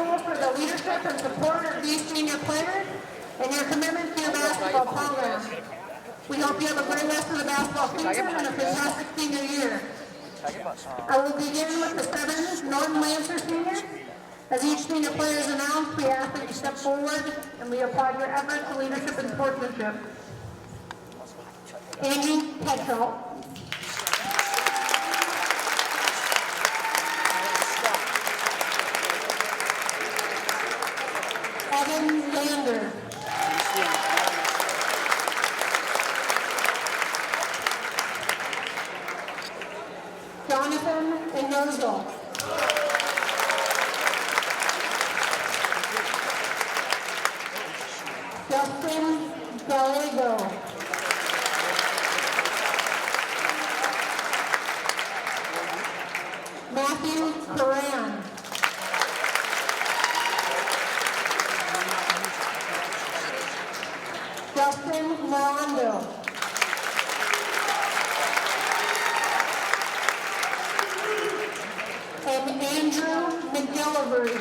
School for the leadership and support of these senior players and your commitment to your basketball program. We hope you have a great rest of the basketball season and a fantastic senior year. I will begin with the 7 Norton Lancer seniors. As each senior player is announced, we ask that you step forward and we applaud your efforts to leadership and sportsmanship. Andy Petrel. Evan Lander. Jonathan Enozal. Justin Gallego. Matthew Coran. Justin Morando. And Andrew McGillivray.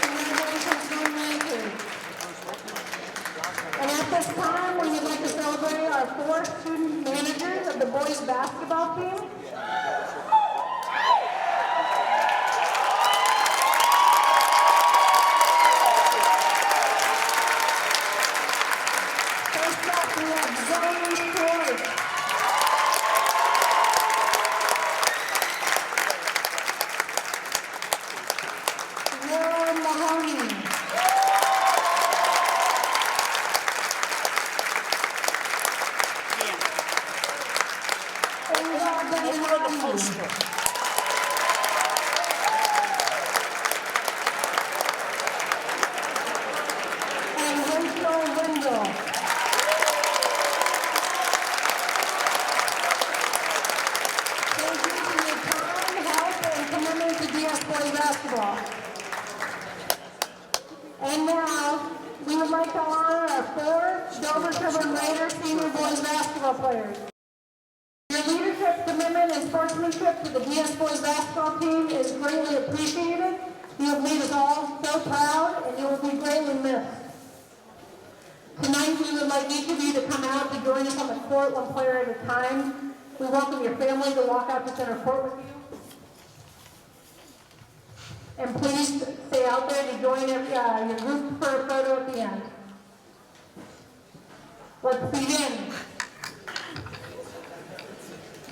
Congratulations, Norton Lancers. And at this time, we would like to celebrate our 4 student managers of the boys basketball team. First up, we have Zoe George. Laura Mahoney. And Rachel Wendell. Thank you for your time, help, and commitment to DS Boys basketball. And now, we would like to honor our 4 Dover Sherburne Raiders senior boys basketball players. Your leadership, commitment, and sportsmanship to the DS Boys basketball team is greatly appreciated. You have made us all so proud, and you will be greatly missed. Tonight, we would like each of you to come out to join us on the court, one player at a time. We welcome your family to walk out to center court with you. And please stay out there to join your group for a photo at the end. Let's begin.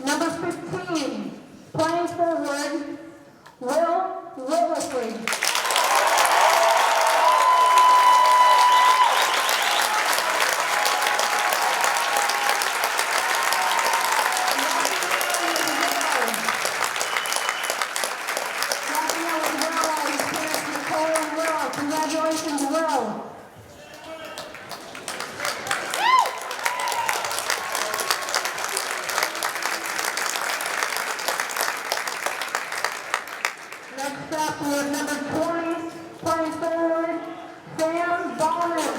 Number 15, playing forward, Will Willisley. Congratulations, Will. Next up, we have number 20, playing forward, Sam Bowman.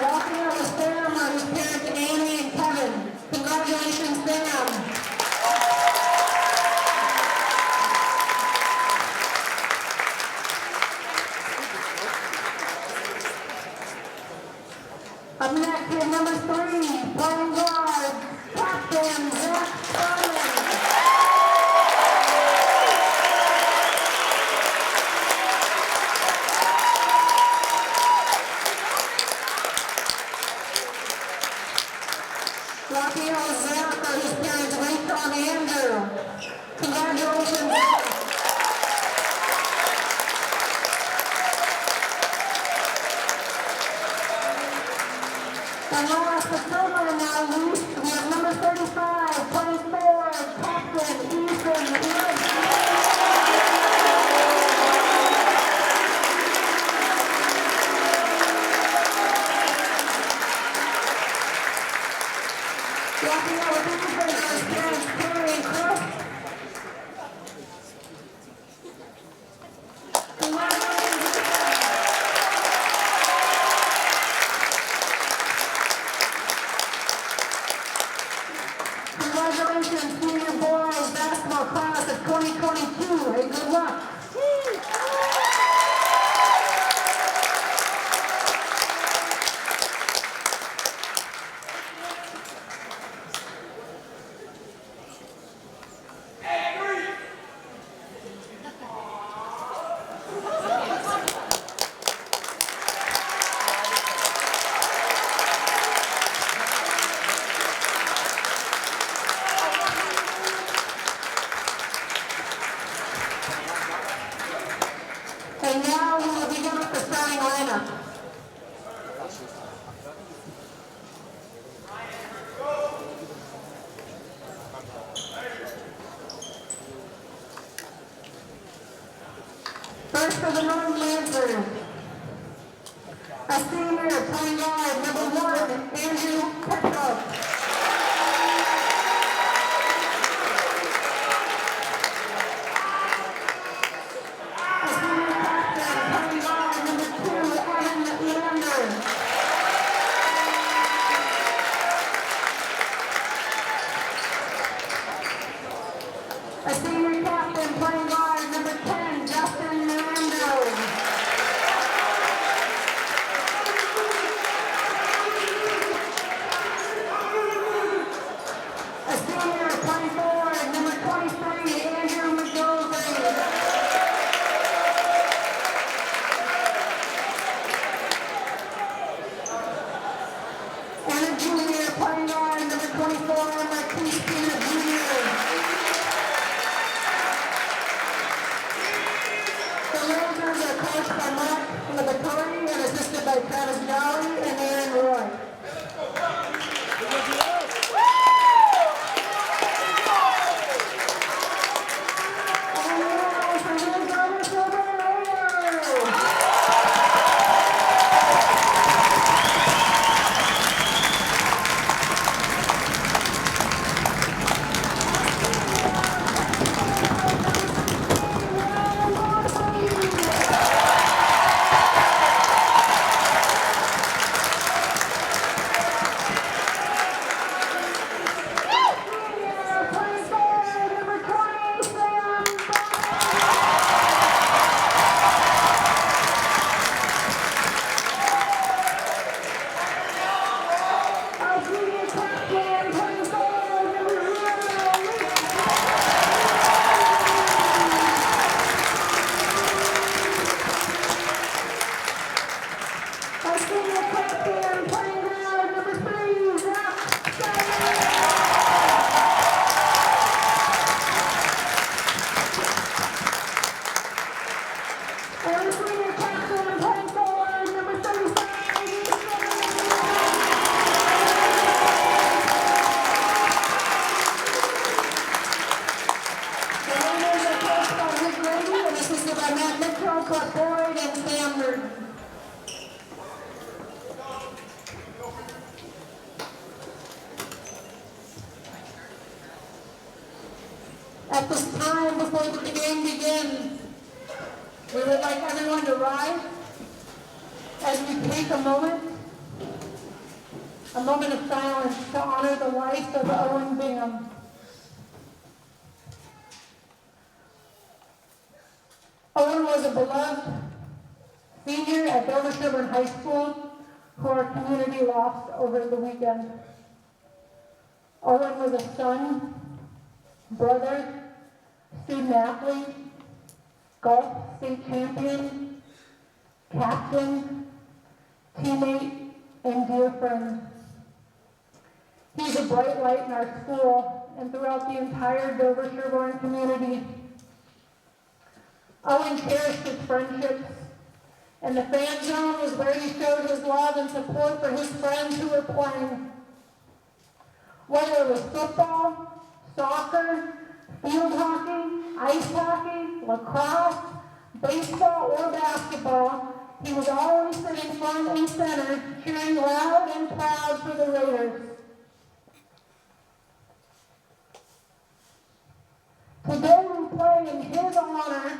Walking out with Sam are his parents, Amy and Kevin. Congratulations, Sam. And now we will begin with the starting lineup. First for the Norton Lancers, a senior playing guard, number 1, Andrew Petrov. A senior captain playing guard, number 10, Justin Mirando. A senior playing forward, number 23, Andrew McGoldrick. And a junior playing guard, number 24, Marquise Peter Jr. Coached by Mark Labatoni and assisted by Travis Jolly and Aaron Roy. At this time, before the game begins, we would like everyone to rise as we take a moment of silence to honor the life of Owen Bingham. Owen was a beloved senior at Dover Sherburne High School who our community lost over the weekend. Owen was a son, brother, student athlete, golf state champion, captain, teammate, and dear friend. He's a bright light in our school and throughout the entire Dover Sherburne community. Owen cherished his friendships, and the fan zone was where he showed his love and support for his friends who were playing. Whether it was football, soccer, field hockey, ice hockey, lacrosse, baseball, or basketball, he was always sitting front and center, cheering loud and proud for the Raiders. Today we play in his honor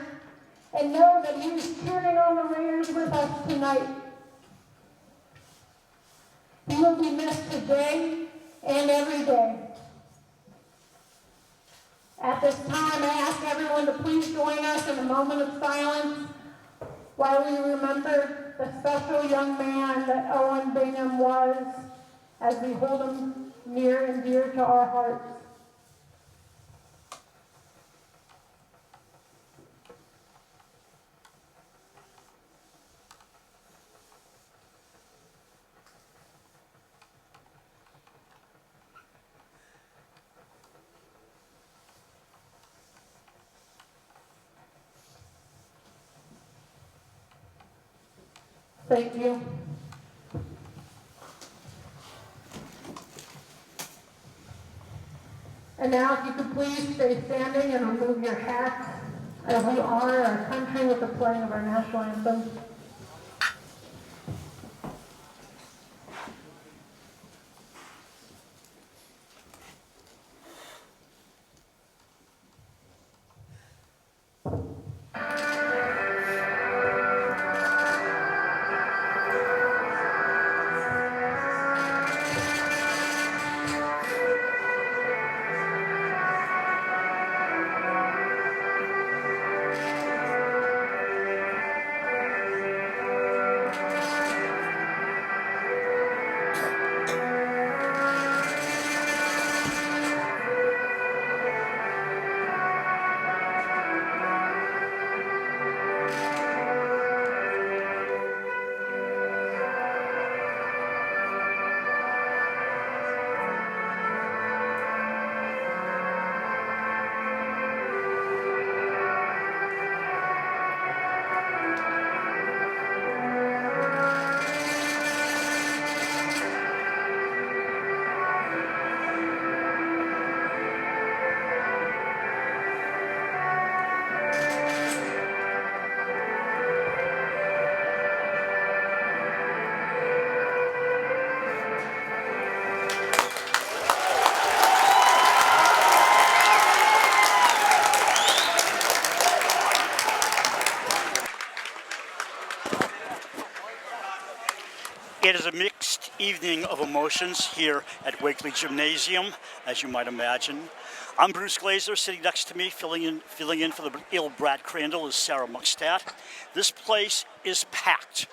and know that he is cheering on the Raiders with us tonight. He will be missed today and every day. At this time, I ask everyone to please join us in a moment of silence while we remember the special young man that Owen Bingham was as we hold him near and dear to our hearts. Thank you. And now if you could please stay standing and remove your hats as we honor our country with the playing of our national anthem. It is a mixed evening of emotions here at Wakely Gymnasium, as you might imagine. I'm Bruce Glazer. Sitting next to me, filling in for the ill Brad Crandall, is Sarah Muckstadt. This place is packed.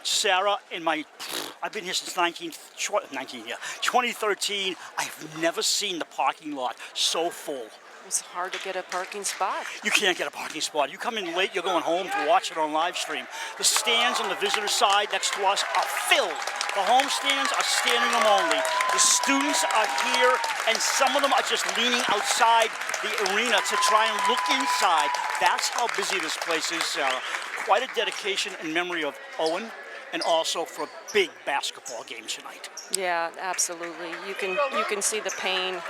Sarah, I've been here since 2013. I've never seen the parking lot so full. It's hard to get a parking spot. You can't get a parking spot. You come in late, you're going home to watch it on live stream. The stands on the visitor side next to us are filled. The home stands are standing room only. The students are here, and some of them are just leaning outside the arena to try and look inside. That's how busy this place is, Sarah. Quite a dedication in memory of Owen, and also for a big basketball game tonight. Yeah, absolutely. You can see the pain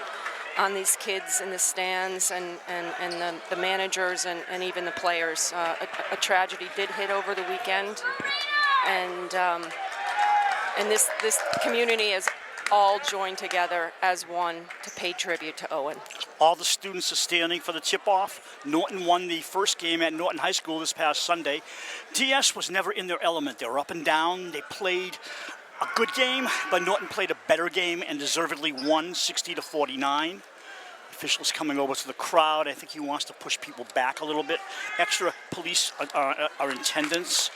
on these kids in the stands and the managers and even the players. A tragedy did hit over the weekend, and this community is all joined together as one to pay tribute to Owen. All the students are standing for the tip-off. Norton won the first game at Norton High School this past Sunday. DS was never in their element. They were up and down. They played a good game, but Norton played a better game and deservedly won 60-49. Officials coming over to the crowd. I think he wants to push people back a little bit. Extra police are in attendance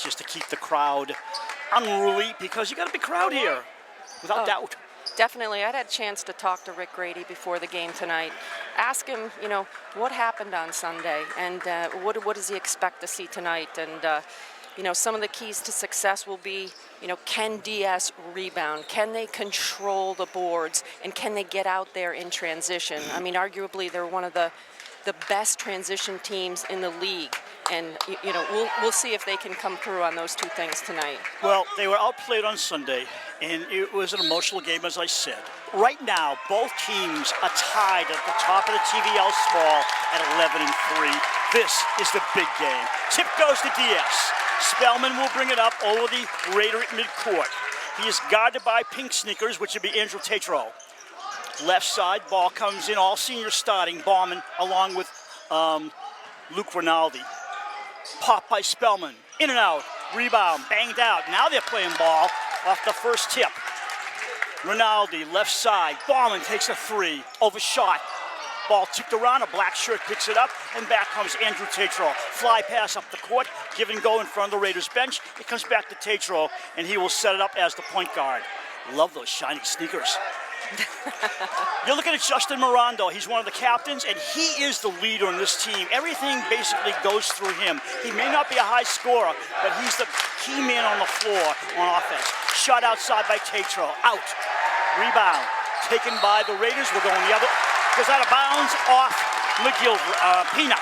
just to keep the crowd unruly, because you got a big crowd here, without doubt. Definitely. I'd had a chance to talk to Rick Grady before the game tonight. Ask him, what happened on Sunday, and what does he expect to see tonight? And some of the keys to success will be, can DS rebound? Can they control the boards? And can they get out there in transition? I mean, arguably, they're one of the best transition teams in the league. And, we'll see if they can come through on those two things tonight. Well, they were outplayed on Sunday, and it was an emotional game, as I said. Right now, both teams are tied at the top of the TVL small at 11-3. This is the big game. Tip goes to DS. Spellman will bring it up over the Raider at midcourt. He is guarded by Pink Sneakers, which would be Andrew Tatro. Left side, ball comes in, all senior starting, Bauman, along with Luke Rinaldi. Pop by Spellman, in and out, rebound, banged out. Now they're playing ball off the first tip. Rinaldi, left side, Bauman takes a three, overshot. Ball tipped around, a black shirt picks it up, and back comes Andrew Tatro. Fly pass up the court, give and go in front of the Raiders bench. It comes back to Tatro, and he will set it up as the point guard. Love those shiny sneakers. You're looking at Justin Mirando. He's one of the captains, and he is the leader in this team. Everything basically goes through him. He may not be a high scorer, but he's the key man on the floor on offense. Shot outside by Tatro. Out. Rebound. Taken by the Raiders. We're going the other. Goes out of bounds off Pina.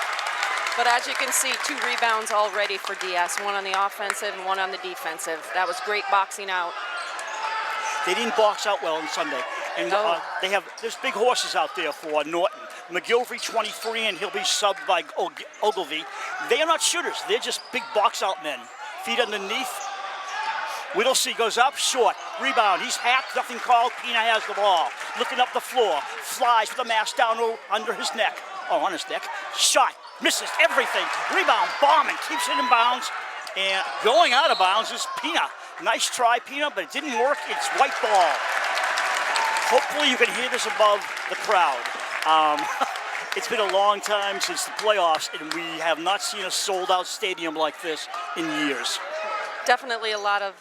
But as you can see, 2 rebounds already for DS, 1 on the offensive and 1 on the defensive. That was great boxing out. They didn't box out well on Sunday. And there's big horses out there for Norton. McGilvery 23, and he'll be subbed by Ogilvy. They are not shooters. They're just big box out men. Feet underneath. Whittlesey goes up, short. Rebound. He's hacked. Nothing called. Pina has the ball. Looking up the floor. Flies with the mask down under his neck. Oh, on his neck. Shot. Misses everything. Rebound. Bombing. Keeps it in bounds. And going out of bounds is Pina. Nice try, Pina, but it didn't work. It's white ball. Hopefully you can hear this above the crowd. It's been a long time since the playoffs, and we have not seen a sold-out stadium like this in years. Definitely a lot of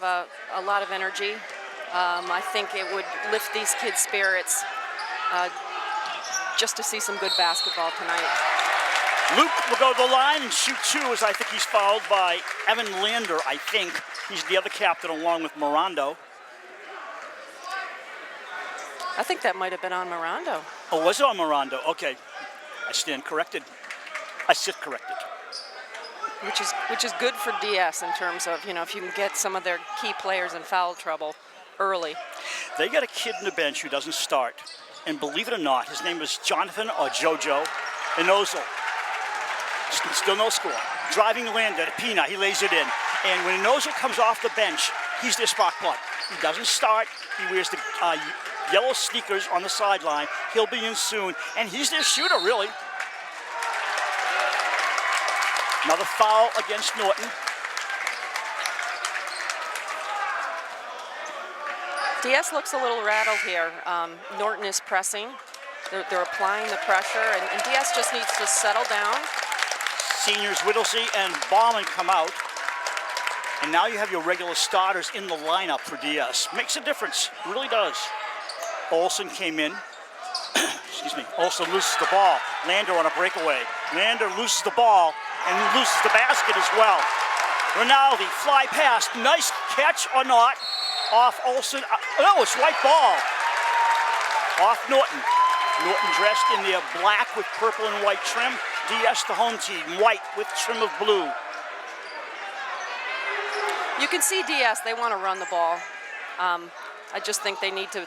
energy. I think it would lift these kids' spirits just to see some good basketball tonight. Luke will go to the line and shoot 2, as I think he's fouled by Evan Lander, I think. He's the other captain along with Mirando. I think that might have been on Mirando. Oh, was it on Mirando? Okay. I stand corrected. I sit corrected. Which is good for DS in terms of, if you can get some of their key players in foul trouble early. They got a kid in the bench who doesn't start. And believe it or not, his name is Jonathan or Jojo Inozel. Still no score. Driving Lander to Pina, he lays it in. And when Inozel comes off the bench, he's their spark plug. He doesn't start. He wears the yellow sneakers on the sideline. He'll be in soon. And he's their shooter, really. Another foul against Norton. DS looks a little rattled here. Norton is pressing. They're applying the pressure, and DS just needs to settle down. Seniors Whittlesey and Bauman come out. And now you have your regular starters in the lineup for DS. Makes a difference, really does. Olsen came in. Excuse me. Olsen loses the ball. Lander on a breakaway. Lander loses the ball and loses the basket as well. Rinaldi, fly pass. Nice catch or not. Off Olsen. No, it's white ball. Off Norton. Norton dressed in their black with purple and white trim. DS, the home team, white with trim of blue. You can see DS, they want to run the ball. I just think they need to.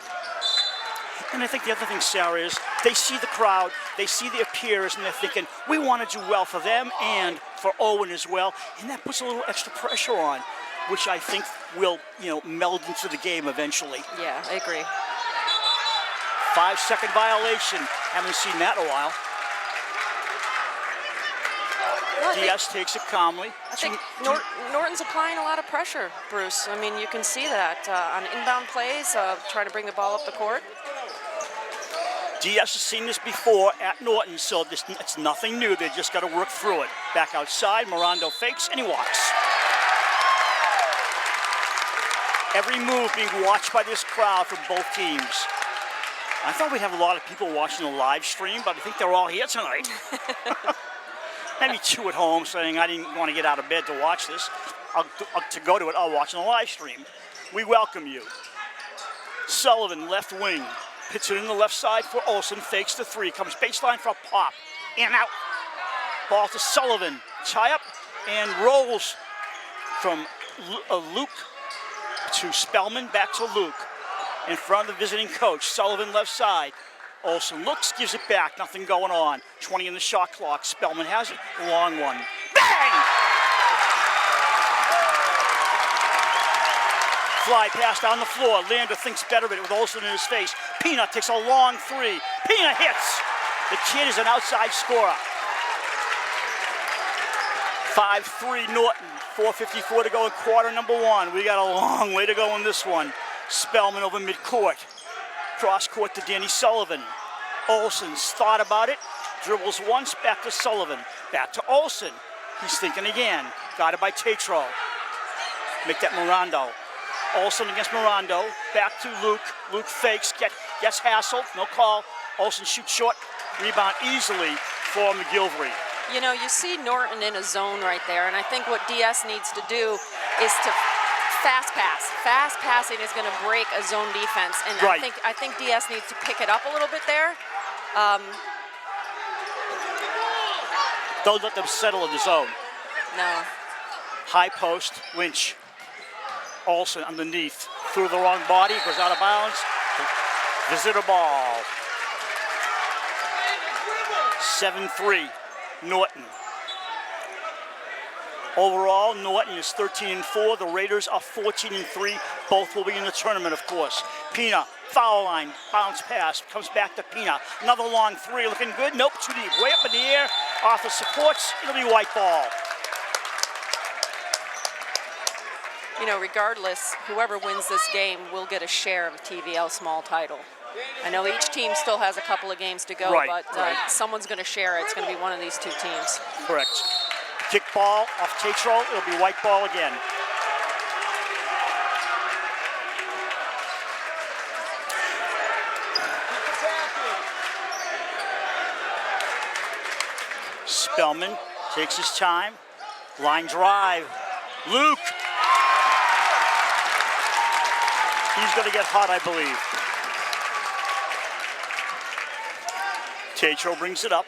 And I think the other thing, Sarah, is they see the crowd, they see their peers, and they're thinking, we want to do well for them and for Owen as well. And that puts a little extra pressure on, which I think will, meld into the game eventually. Yeah, I agree. 5-second violation. Haven't seen that in a while. DS takes it calmly. I think Norton's applying a lot of pressure, Bruce. I mean, you can see that on inbound plays, trying to bring the ball up the court. DS has seen this before at Norton, so it's nothing new. They just got to work through it. Back outside, Mirando fakes, and he walks. Every move being watched by this crowd from both teams. I thought we'd have a lot of people watching the live stream, but I think they're all here tonight. Maybe 2 at home saying, I didn't want to get out of bed to watch this. To go to it, I'll watch on the live stream. We welcome you. Sullivan, left wing. Hits it in the left side for Olsen. Fakes the 3. Comes baseline for a pop. And out. Ball to Sullivan. Tie up and rolls from Luke to Spellman. Back to Luke. In front of the visiting coach. Sullivan left side. Olsen looks, gives it back. Nothing going on. 20 in the shot clock. Spellman has it. Long one. Bang! Fly pass down the floor. Lander thinks better of it with Olsen in his face. Pina takes a long 3. Pina hits. The kid is an outside scorer. 5-3 Norton. 4:54 to go in quarter number 1. We got a long way to go in this one. Spellman over midcourt. Cross court to Danny Sullivan. Olsen's thought about it. Dribbles once, back to Sullivan. Back to Olsen. He's thinking again. Got it by Tatro. Make that Mirando. Olsen against Mirando. Back to Luke. Luke fakes. Gets hassled. No call. Olsen shoots short. Rebound easily for McGilvery. You see Norton in a zone right there, and I think what DS needs to do is to fast pass. Fast passing is going to break a zone defense, and right. I think DS needs to pick it up a little bit there. Don't let them settle in the zone. No. High post, Lynch. Olsen underneath. Through the wrong body, goes out of bounds. Visitor ball. 7-3, Norton. Overall, Norton is 13-4. The Raiders are 14-3. Both will be in the tournament, of course. Pina, foul line, bounce pass, comes back to Pina. Another long three, looking good. Nope, too deep. Way up in the air, off the supports. It'll be white ball. You know, regardless, whoever wins this game will get a share of the TVL small title. I know each team still has a couple of games to go, Right, but right. Someone's going to share it. It's going to be one of these two teams. Correct. Kick ball off Tatro. It'll be white ball again. Spellman takes his time. Line drive. Luke. He's going to get hot, I believe. Tatro brings it up.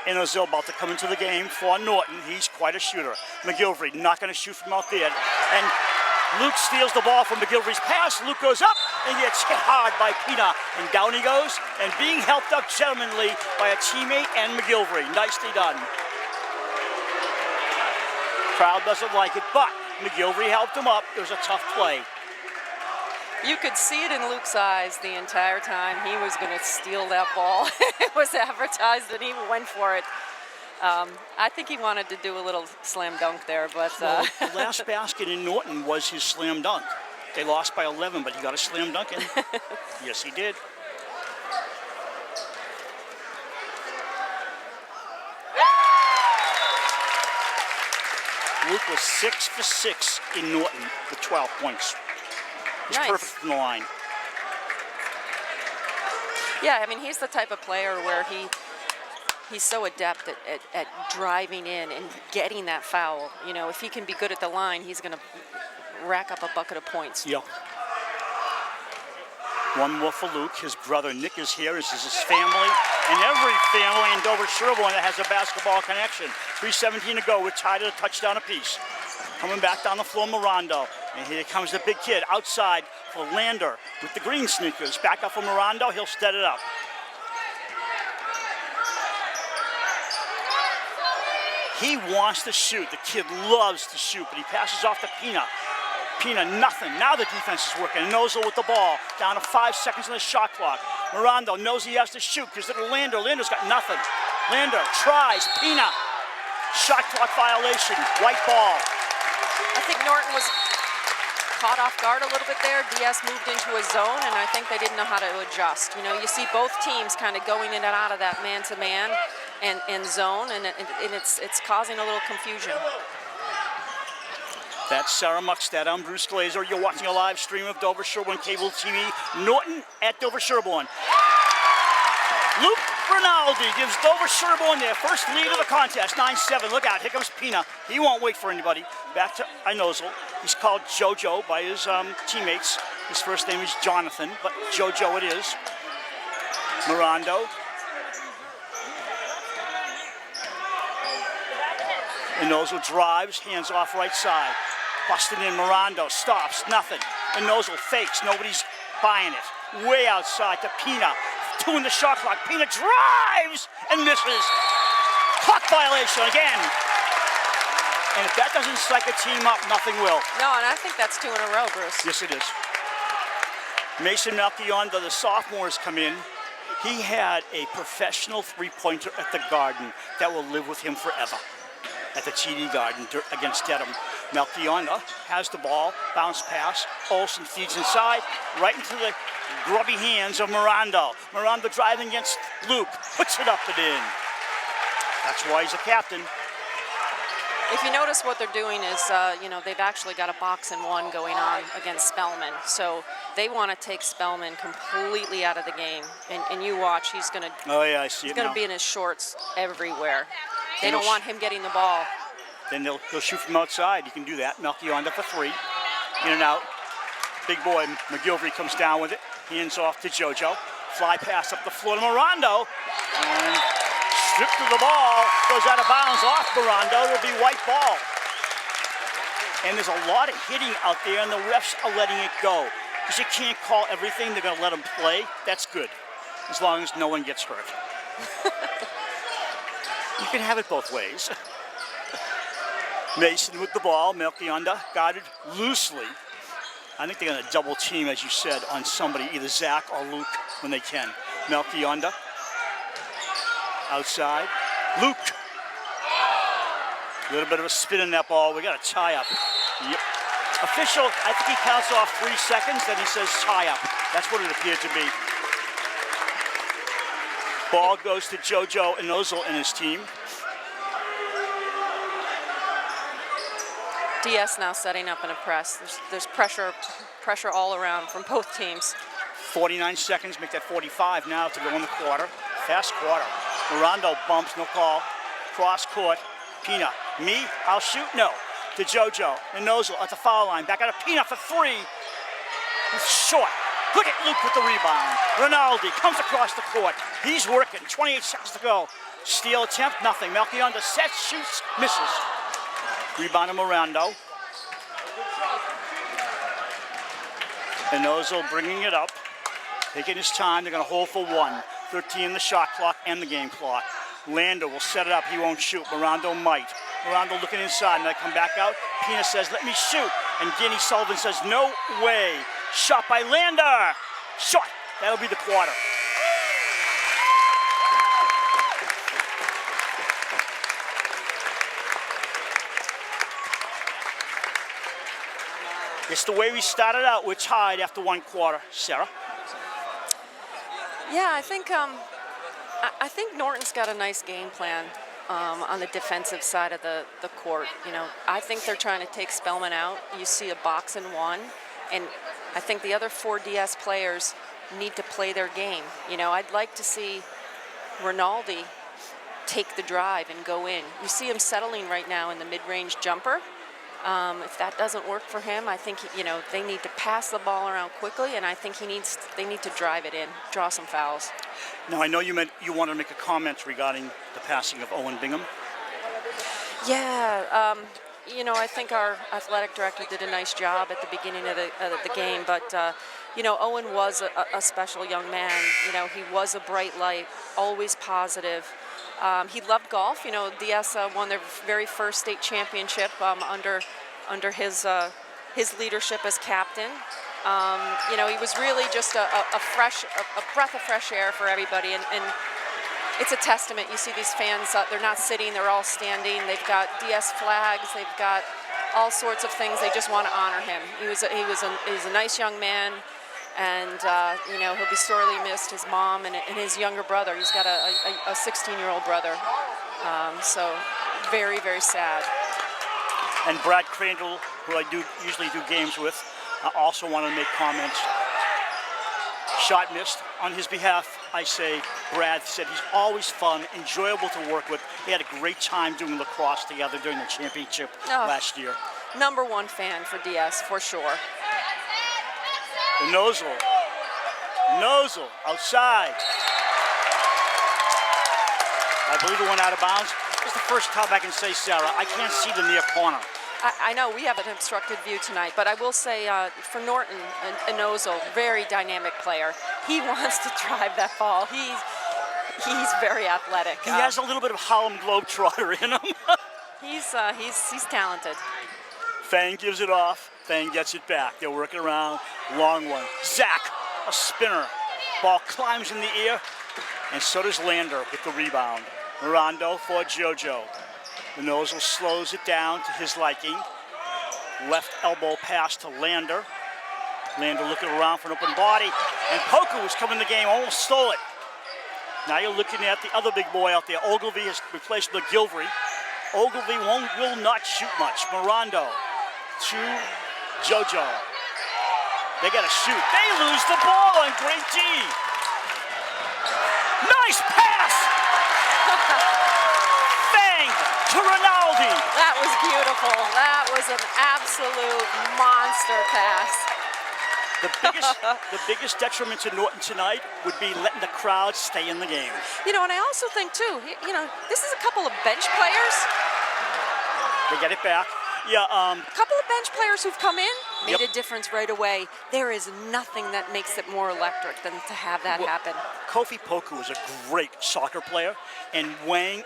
Inozil about to come into the game for Norton. He's quite a shooter. McGilvery not going to shoot from out there. And Luke steals the ball from McGilvery's pass. Luke goes up and gets hit hard by Pina. And down he goes, and being helped up gentlemanly by a teammate and McGilvery. Nicely done. Crowd doesn't like it, but McGilvery helped him up. It was a tough play. You could see it in Luke's eyes the entire time. He was going to steal that ball. It was advertised and he went for it. I think he wanted to do a little slam dunk there, but... Well, the last basket in Norton was his slam dunk. They lost by 11, but he got a slam dunk in. Yes, he did. Luke was 6 for 6 in Norton with 12 points. He's nice. Perfect from the line. Yeah, I mean, he's the type of player where he's so adept at driving in and getting that foul. You know, if he can be good at the line, he's going to rack up a bucket of points. Yeah. One more for Luke. His brother Nick is here. This is his family. And every family in Dover-Sherborne that has a basketball connection. 3:17 to go. We're tied at a touchdown apiece. Coming back down the floor, Mirando. And here comes the big kid outside for Lander with the green sneakers. Back up for Mirando. He'll set it up. He wants to shoot. The kid loves to shoot, but he passes off to Pina. Pina, nothing. Now the defense is working. Nozel with the ball. Down to 5 seconds on the shot clock. Mirando knows he has to shoot. Gives it to Lander. Lander's got nothing. Lander tries. Pina. Shot clock violation. White ball. I think Norton was caught off guard a little bit there. Diaz moved into a zone, and I think they didn't know how to adjust. You know, you see both teams kind of going in and out of that man-to-man and zone, and it's causing a little confusion. That's Sarah Muckstead. I'm Bruce Glazer. You're watching a live stream of Dover-Sherborne Cable TV. Norton at Dover-Sherborne. Luke Rinaldi gives Dover-Sherborne their first lead of the contest, 9-7. Look out, here comes Pina. He won't wait for anybody. Back to Inozel. He's called JoJo by his teammates. His first name is Jonathan, but JoJo it is. Mirando. Inozel drives, hands off right side. Busting in, Mirando stops, nothing. Inozel fakes, nobody's buying it. Way outside to Pina. 2 in the shot clock. Pina drives and misses. Clock violation again. And if that doesn't psych a team up, nothing will. No, and I think that's 2 in a row, Bruce. Yes, it is. Mason Melchiondo, the sophomore, has come in. He had a professional three-pointer at the Garden that will live with him forever. At the TD Garden against Dedham. Melchiondo has the ball, bounce pass. Olsen feeds inside, right into the grubby hands of Mirando. Mirando driving against Luke, puts it up and in. That's why he's a captain. If you notice what they're doing is, you know, they've actually got a box and one going on against Spellman. So they want to take Spellman completely out of the game. And you watch, he's going to I see he's going to be in his shorts everywhere. They don't want him getting the ball. Then they'll shoot from outside. You can do that. Melchiondo for 3. In and out. Big boy McGilvery comes down with it. Hands off to JoJo. Fly pass up the floor to Mirando. And stripped of the ball, goes out of bounds off Miranda. It'll be white ball. And there's a lot of hitting out there, and the refs are letting it go. Because you can't call everything. They're going to let them play. That's good, as long as no one gets hurt. You can have it both ways. Mason with the ball. Melchionda guarded loosely. I think they're going to double team, as you said, on somebody, either Zach or Luke, when they can. Melchionda outside. Luke. A little bit of a spin in that ball. We got a tie up. Yep. Official, I think he counts off 3 seconds, then he says tie up. That's what it appeared to be. Ball goes to JoJo and Ozil and his team. DS now setting up in a press. There's pressure all around from both teams. 49 seconds, make that 45 now to go in the quarter. Fast quarter. Miranda bumps, no call. Cross court. Pina, me, I'll shoot, no. To JoJo and Ozil at the foul line. Back out of Pina for 3. It's short. Look at Luke with the rebound. Rinaldi comes across the court. He's working. 28 seconds to go. Steal attempt, nothing. Melchionda sets, shoots, misses. Rebound to Miranda. And Ozil bringing it up. Taking his time. They're going to hold for 1. 13 the shot clock and the game clock. Lando will set it up. He won't shoot. Miranda might. Miranda looking inside, and they come back out. Pina says, let me shoot. And Guinea Sullivan says, no way. Shot by Lander. Shot. That'll be the quarter. It's the way we started out. We're tied after 1 quarter. Sarah? Yeah, I think Norton's got a nice game plan on the defensive side of the court. You know, I think they're trying to take Spellman out. You see a box and 1, and I think the other 4 DS players need to play their game. You know, I'd like to see Rinaldi take the drive and go in. You see him settling right now in the mid-range jumper. If that doesn't work for him, I think they need to pass the ball around quickly, and I think they need to drive it in, draw some fouls. Now, I know you wanted to make a comment regarding the passing of Owen Bingham. Yeah, I think our athletic director did a nice job at the beginning of the game, but Owen was a special young man. You know, he was a bright light, always positive. He loved golf. You know, DS won their very first state championship under his leadership as captain. He was really just a breath of fresh air for everybody, and it's a testament. You see these fans; they're not sitting; they're all standing. They've got DS flags. They've got all sorts of things. They just want to honor him. He's a nice young man. And, he'll be sorely missed, his mom and his younger brother. He's got a 16-year-old brother. So very, very sad. And Brad Crandall, who I usually do games with, also wanted to make comments. Shot missed. On his behalf, I say Brad said he's always fun, enjoyable to work with. They had a great time doing lacrosse together during the championship last year. #1 fan for DS, for sure. Ozil outside. I believe it went out of bounds. It's the first time I can say, Sarah, I can't see the near corner. I know we have an obstructed view tonight, but I will say for Norton, and Ozil, very dynamic player. He wants to drive that ball. He's very athletic. He has a little bit of Harlem Globetrotter in him. He's talented. Fang gives it off. Fang gets it back. They're working around. Long one. Zach, a spinner. Ball climbs in the air, and so does Lander with the rebound. Miranda for JoJo. The Ozil slows it down to his liking. Left elbow pass to Lander. Lander looking around for an open body, and Poku was coming in the game, almost stole it. Now you're looking at the other big boy out there. Ogilvy has replaced McGilvery. Ogilvy will not shoot much. Miranda to JoJo. They got to shoot. They lose the ball on great D. Nice pass! Bang to Rinaldi. That was beautiful. That was an absolute monster pass. The biggest detriment to Norton tonight would be letting the crowd stay in the game. You know, and I also think too, you know, this is a couple of bench players. They get it back. Yeah. A couple of bench players who've come in, made Yep. a difference right away. There is nothing that makes it more electric than to have that happen. Kofi Poku is a great soccer player, and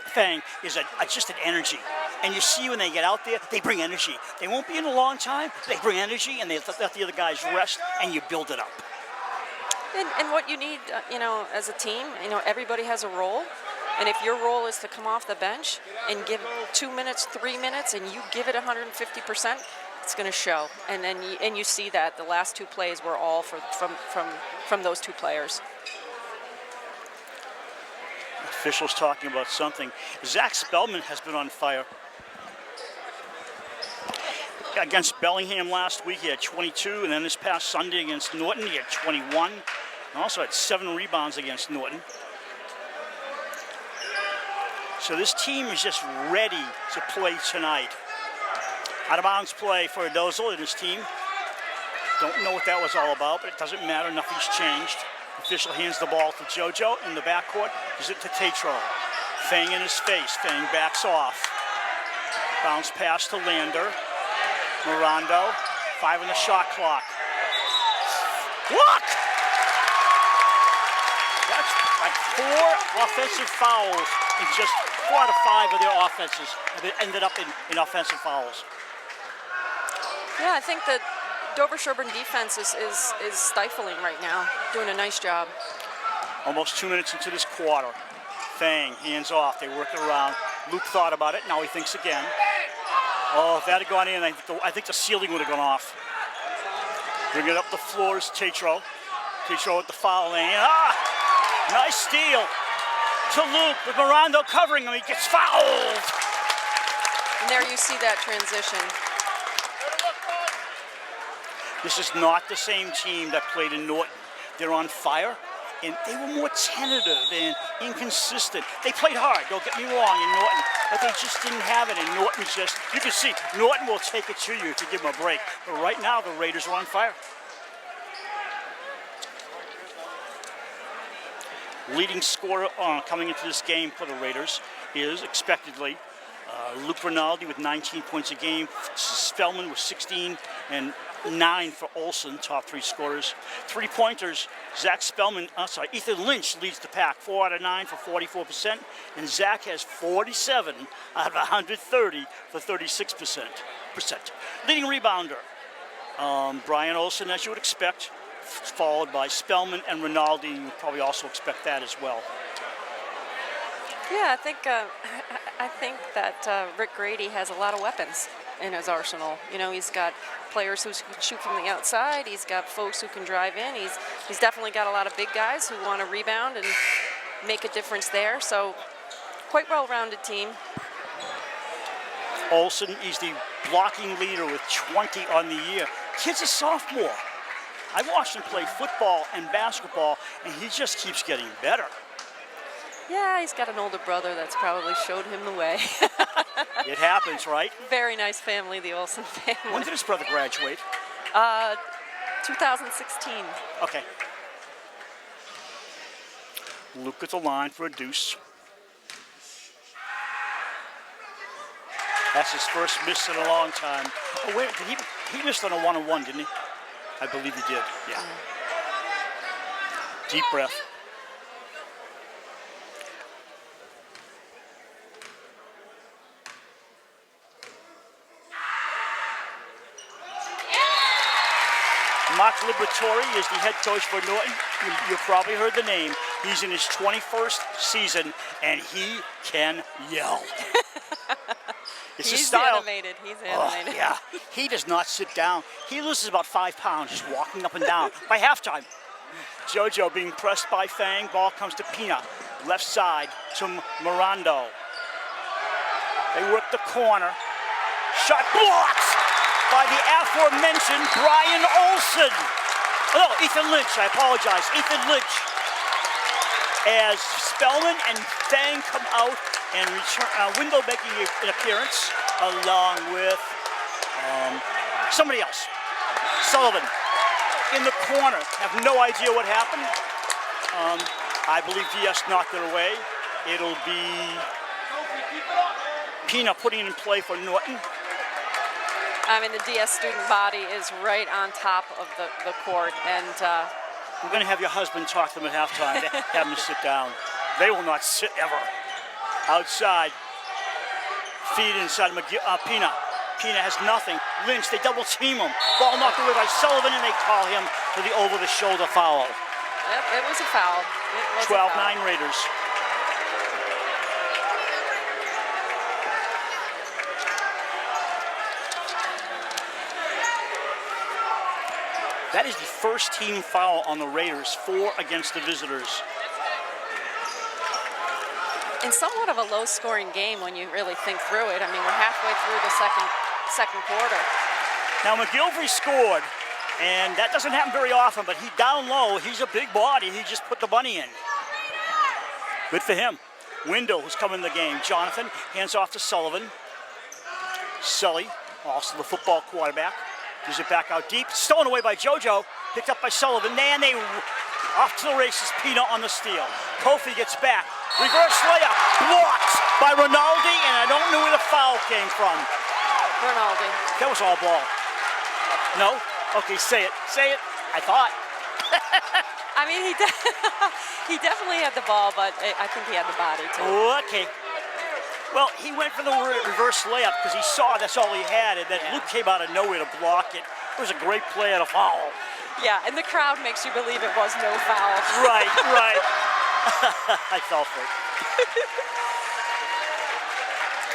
Fang is just an energy. And you see when they get out there, they bring energy. They won't be in a long time, they bring energy, and they let the other guys rest, and you build it up. And what you need, you know, as a team, you know, everybody has a role. And if your role is to come off the bench and give 2 minutes, 3 minutes, and you give it 150%, it's going to show. And then you see that the last two plays were all from those two players. Officials talking about something. Zach Spellman has been on fire. Against Bellingham last week, he had 22, and then this past Sunday against Norton, he had 21. And also had 7 rebounds against Norton. So this team is just ready to play tonight. Out of bounds play for Adozil and his team. Don't know what that was all about, but it doesn't matter. Nothing's changed. Official hands the ball to JoJo in the backcourt. Gives it to Tatro. Fang in his face. Fang backs off. Bounce pass to Lander. Mirando. 5 on the shot clock. Look! That's like 4 offensive fouls in just 4 out of 5 of their offenses have ended up in offensive fouls. Yeah, I think that Dover Sherburne defense is stifling right now, doing a nice job. Almost 2 minutes into this quarter. Fang, hands off, they work it around. Luke thought about it, now he thinks again. Oh, if that had gone in, I think the ceiling would have gone off. Bring it up the floor is Tatro. Tatro with the foul lane. Nice steal to Luke with Mirando covering him. He gets fouled. And there you see that transition. This is not the same team that played in Norton. They're on fire, and they were more tentative and inconsistent. They played hard, don't get me wrong, in Norton, but they just didn't have it. And Norton you can see, Norton will take it to you to give them a break. But right now, the Raiders are on fire. Leading scorer coming into this game for the Raiders is expectedly Luke Rinaldi with 19 points a game, Spellman with 16, and 9 for Olsen, top 3 scorers. 3-pointers, Ethan Lynch leads the pack, 4 out of 9 for 44%, and Zach has 47 out of 130 for 36%. Leading rebounder, Brian Olsen, as you would expect, followed by Spellman and Rinaldi. You would probably also expect that as well. Yeah, I think that Rick Grady has a lot of weapons in his arsenal. You know, he's got players who can shoot from the outside. He's got folks who can drive in. He's definitely got a lot of big guys who want to rebound and make a difference there. So, quite well-rounded team. Olsen is the blocking leader with 20 on the year. Kid's a sophomore. I watched him play football and basketball, and he just keeps getting better. Yeah, he's got an older brother that's probably showed him the way. It happens, right? Very nice family, the Olsen family. When did his brother graduate? 2016. Okay. Luke at the line for a deuce. That's his first miss in a long time. Oh, wait, he missed on a one-on-one, didn't he? I believe he did, yeah. Deep breath. Mark Liberatore is the head coach for Norton. You've probably heard the name. He's in his 21st season, and he can yell. It's his style. Animated. He's animated. Oh, yeah. He does not sit down. He loses about 5 pounds just walking up and down. By halftime, JoJo being pressed by Fang. Ball comes to Pina. Left side to Mirando. They work the corner. Shot blocked by the aforementioned Brian Olsen. Oh, no, Ethan Lynch. I apologize. Ethan Lynch. As Spellman and Fang come out and Window making an appearance along with somebody else. Sullivan. in the corner. Have no idea what happened. I believe DS knocked it away. It'll be Pina putting it in play for Norton. I mean, the DS student body is right on top of the court, and we're going to have your husband talk to them at halftime. Have them sit down. They will not sit ever. Outside, feed inside Pina. Pina has nothing. Lynch, they double team him. Ball knocked away by Sullivan, and they call him for the over-the-shoulder foul. Yep, it was a foul. 12-9 Raiders. That is the first team foul on the Raiders, 4 against the visitors. In somewhat of a low-scoring game when you really think through it. I mean, we're halfway through the second quarter. Now, McGilvery scored, and that doesn't happen very often, but he down low. He's a big body. He just put the bunny in. Good for him. Wendell, who's coming in the game. Jonathan hands off to Sullivan. Sully, also the football quarterback. Gives it back out deep. Stolen away by JoJo. Picked up by Sullivan. And they off to the races. Pina on the steal. Kofi gets back. Reverse layup. Blocked by Rinaldi. And I don't know where the foul came from. Rinaldi. That was all ball. No? Okay, say it. Say it. I thought. I mean, he definitely had the ball, but I think he had the body, too. Okay. Well, he went for the reverse layup because he saw that's all he had, and then Luke came out of nowhere to block it. It was a great play and a foul. Yeah, and the crowd makes you believe it was no foul. Right, right. I fell for it.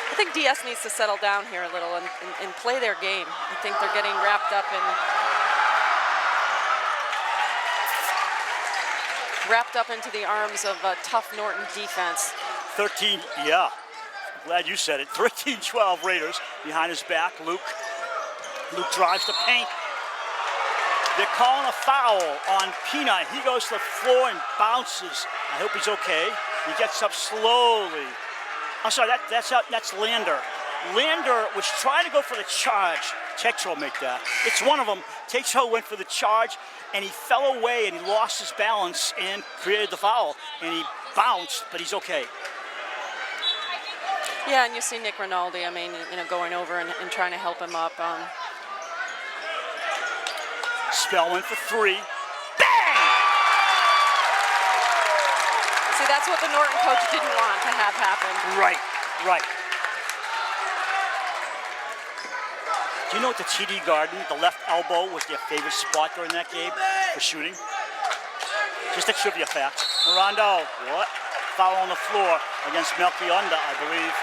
I think DS needs to settle down here a little and play their game. I think they're getting wrapped up into the arms of a tough Norton defense. 13, yeah. Glad you said it. 13-12 Raiders behind his back. Luke drives the paint. They're calling a foul on Pina. He goes to the floor and bounces. I hope he's okay. He gets up slowly. I'm sorry, that's Lander. Lander was trying to go for the charge. Tex will make that. It's one of them. Tex went for the charge, and he fell away, and he lost his balance and created the foul. And he bounced, but he's okay. Yeah, and you see Nick Rinaldi, I mean, going over and trying to help him up. Spellman for 3. Bang! See, that's what the Norton coach didn't want to have happen. Right, right. Do you know what the TD Garden, the left elbow, was their favorite spot during that game for shooting? Just a trivia fact. Rondo, what? Foul on the floor against Melchionda, I believe.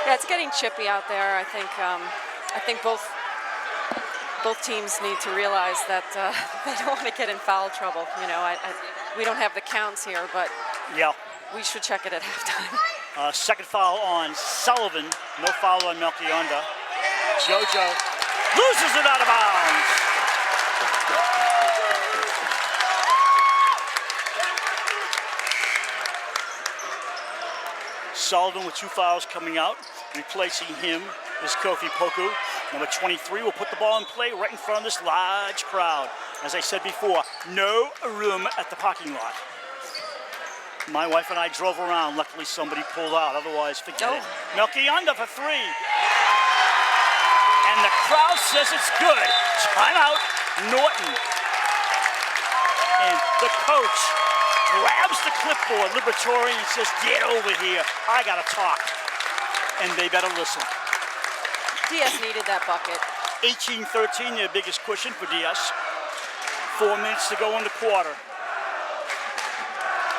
Yeah, it's getting chippy out there. I think both teams need to realize that they don't want to get in foul trouble. We don't have the counts here, but yeah, we should check it at halftime. Second foul on Sullivan. No foul on Melchionda. JoJo loses it out of bounds. Sullivan with 2 fouls coming out. Replacing him is Kofi Poku. Number 23 will put the ball in play right in front of this large crowd. As I said before, no room at the parking lot. My wife and I drove around. Luckily, somebody pulled out. Otherwise, forget it. Melchionda for 3. And the crowd says it's good. Timeout, Norton. And the coach grabs the clipboard, Liberatore, and says, get over here. I got to talk. And they better listen. DS needed that bucket. 18-13, their biggest cushion for DS. 4 minutes to go in the quarter.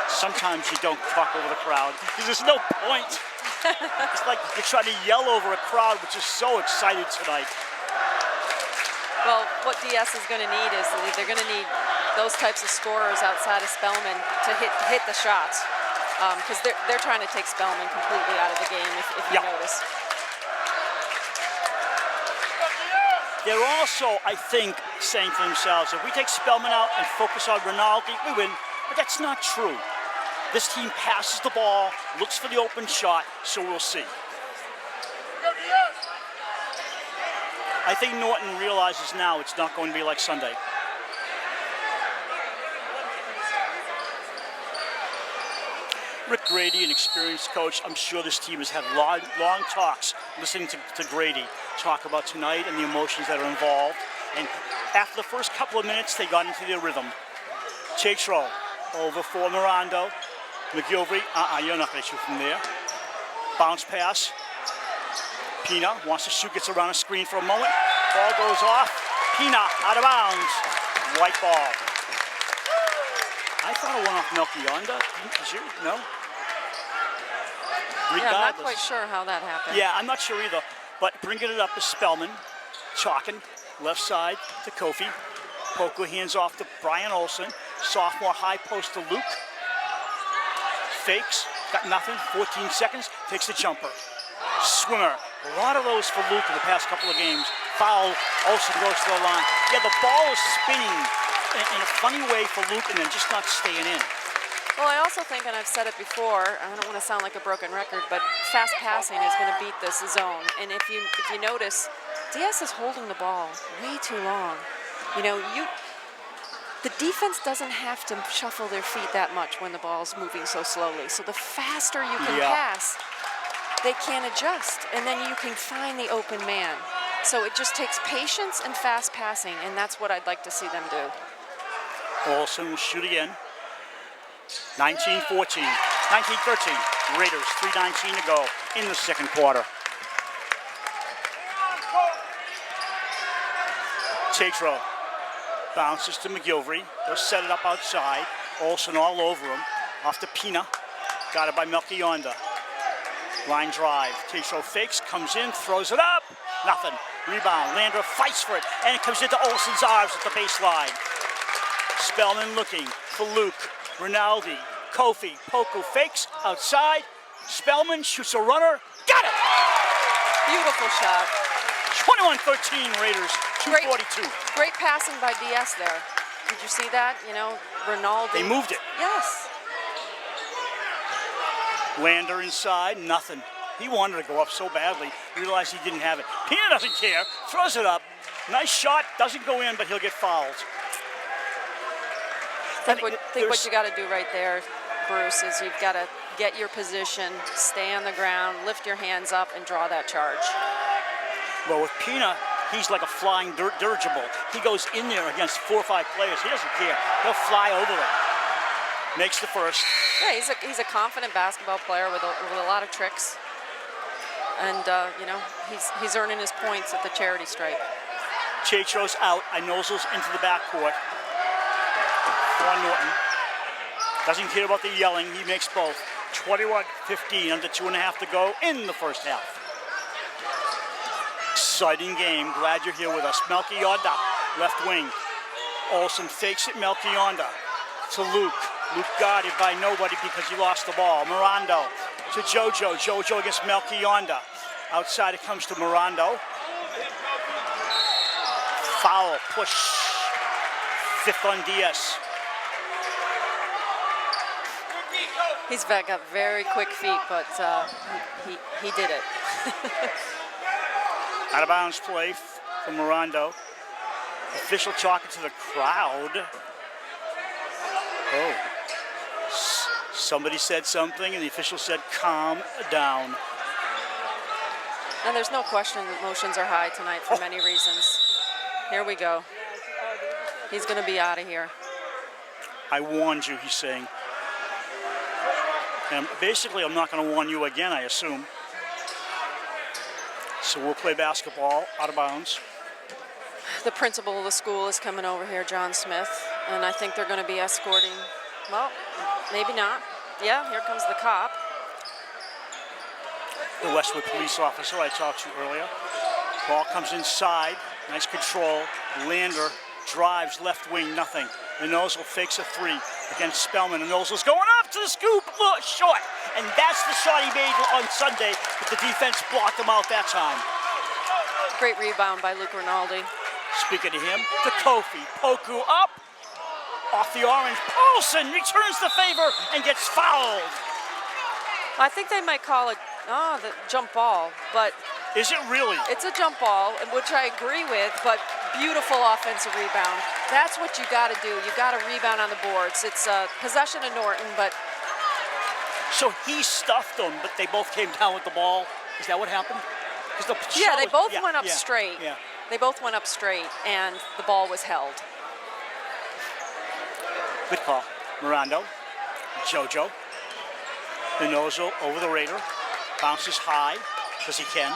Sometimes you don't talk over the crowd because there's no point. It's like you're trying to yell over a crowd which is so excited tonight. Well, what DS is going to need is they're going to need those types of scorers outside of Spellman to hit the shots because they're trying to take Spellman completely out of the game if you notice. They're also, I think, saying to themselves, if we take Spellman out and focus on Rinaldi, we win. But that's not true. This team passes the ball, looks for the open shot, so we'll see. I think Norton realizes now it's not going to be like Sunday. Rick Grady, an experienced coach, I'm sure this team has had long talks listening to Grady talk about tonight and the emotions that are involved. And after the first couple of minutes, they got into their rhythm. Tatro over for Mirando. McGilvery, you're not going to shoot from there. Bounce pass. Pina wants to shoot, gets around a screen for a moment. Ball goes off. Pina out of bounds. White ball. I thought it went off Melchionda. Did you? No? Yeah, I'm not quite sure how that happened. Yeah, I'm not sure either. But bringing it up is Spellman. Chalking. Left side to Kofi. Poku hands off to Brian Olsen. Sophomore high post to Luke. Fakes. Got nothing. 14 seconds. Takes the jumper. Swimmer. A lot of those for Luke in the past couple of games. Foul. Olsen goes to the line. Yeah, the ball is spinning in a funny way for Luke and then just not staying in. Well, I also think, and I've said it before, I don't want to sound like a broken record, but fast passing is going to beat this zone. And if you notice, Diaz is holding the ball way too long. You know, the defense doesn't have to shuffle their feet that much when the ball's moving so slowly. So the faster you can pass, they can adjust, and then you can find the open man. So it just takes patience and fast passing, and that's what I'd like to see them do. Olsen will shoot again. 19-14, 19-13. Raiders, 3:19 to go in the second quarter. Tatro bounces to McGilvery. They'll set it up outside. Olsen all over him. Off to Pina. Got it by Melchionda. Line drive. Tatro fakes, comes in, throws it up. Nothing. Rebound. Landra fights for it, and it comes into Olsen's arms at the baseline. Spellman looking for Luke. Rinaldi. Kofi. Poku fakes outside. Spellman shoots a runner. Got it! Beautiful shot. 21-13 Raiders. 2:42. Great passing by DS there. Did you see that? You know, Rinaldi. They moved it. Yes. Lander inside, nothing. He wanted to go up so badly, realized he didn't have it. Pina doesn't care, throws it up. Nice shot, doesn't go in, but he'll get fouled. I think what you got to do right there, Bruce, is you've got to get your position, stay on the ground, lift your hands up, and draw that charge. Well, with Pina, he's like a flying dirigible. He goes in there against 4 or 5 players. He doesn't care. He'll fly over them. Makes the first. Yeah, he's a confident basketball player with a lot of tricks, and you know, he's earning his points at the charity stripe. Tatro's out. Inozal's into the backcourt. For Norton. Doesn't care about the yelling. He makes both. 21-15, under 2.5 to go in the first half. Exciting game. Glad you're here with us. Melchionda, left wing. Olsen fakes it. Melchionda to Luke. Luke guarded by nobody because he lost the ball. Mirando to Jojo. Jojo against Melchionda. Outside it comes to Mirando. Foul, push. 5th on DS. He's got very quick feet, but he did it. Out of bounds play from Mirando. Official talking to the crowd. Oh. Somebody said something, and the official said, calm down. And there's no question that emotions are high tonight for many reasons. Here we go. He's going to be out of here. I warned you, he's saying. And basically, I'm not going to warn you again, I assume. So we'll play basketball out of bounds. The principal of the school is coming over here, John Smith, and I think they're going to be escorting, well, maybe not. Yeah, here comes the cop. The Westwood police officer I talked to earlier. Ball comes inside, nice control. Lander drives left wing, nothing. Inozal fakes a 3 against Spellman. Inozal's going up to the scoop, look, short. And that's the shot he made on Sunday, but the defense blocked him out that time. Great rebound by Luke Rinaldi. Speaking to him, to Kofi. Poku up, off the orange. Olsen returns the favor and gets fouled. I think they might call it the jump ball, but Is it really? It's a jump ball, which I agree with, but beautiful offensive rebound. That's what you got to do. You got to rebound on the boards. It's possession of Norton, but So he stuffed them, but they both came down with the ball. Is that what happened? yeah, they both went up straight. Yeah. They both went up straight, and the ball was held. Good call. Mirando, JoJo, Binozo over the Raider, bounces high, because he can.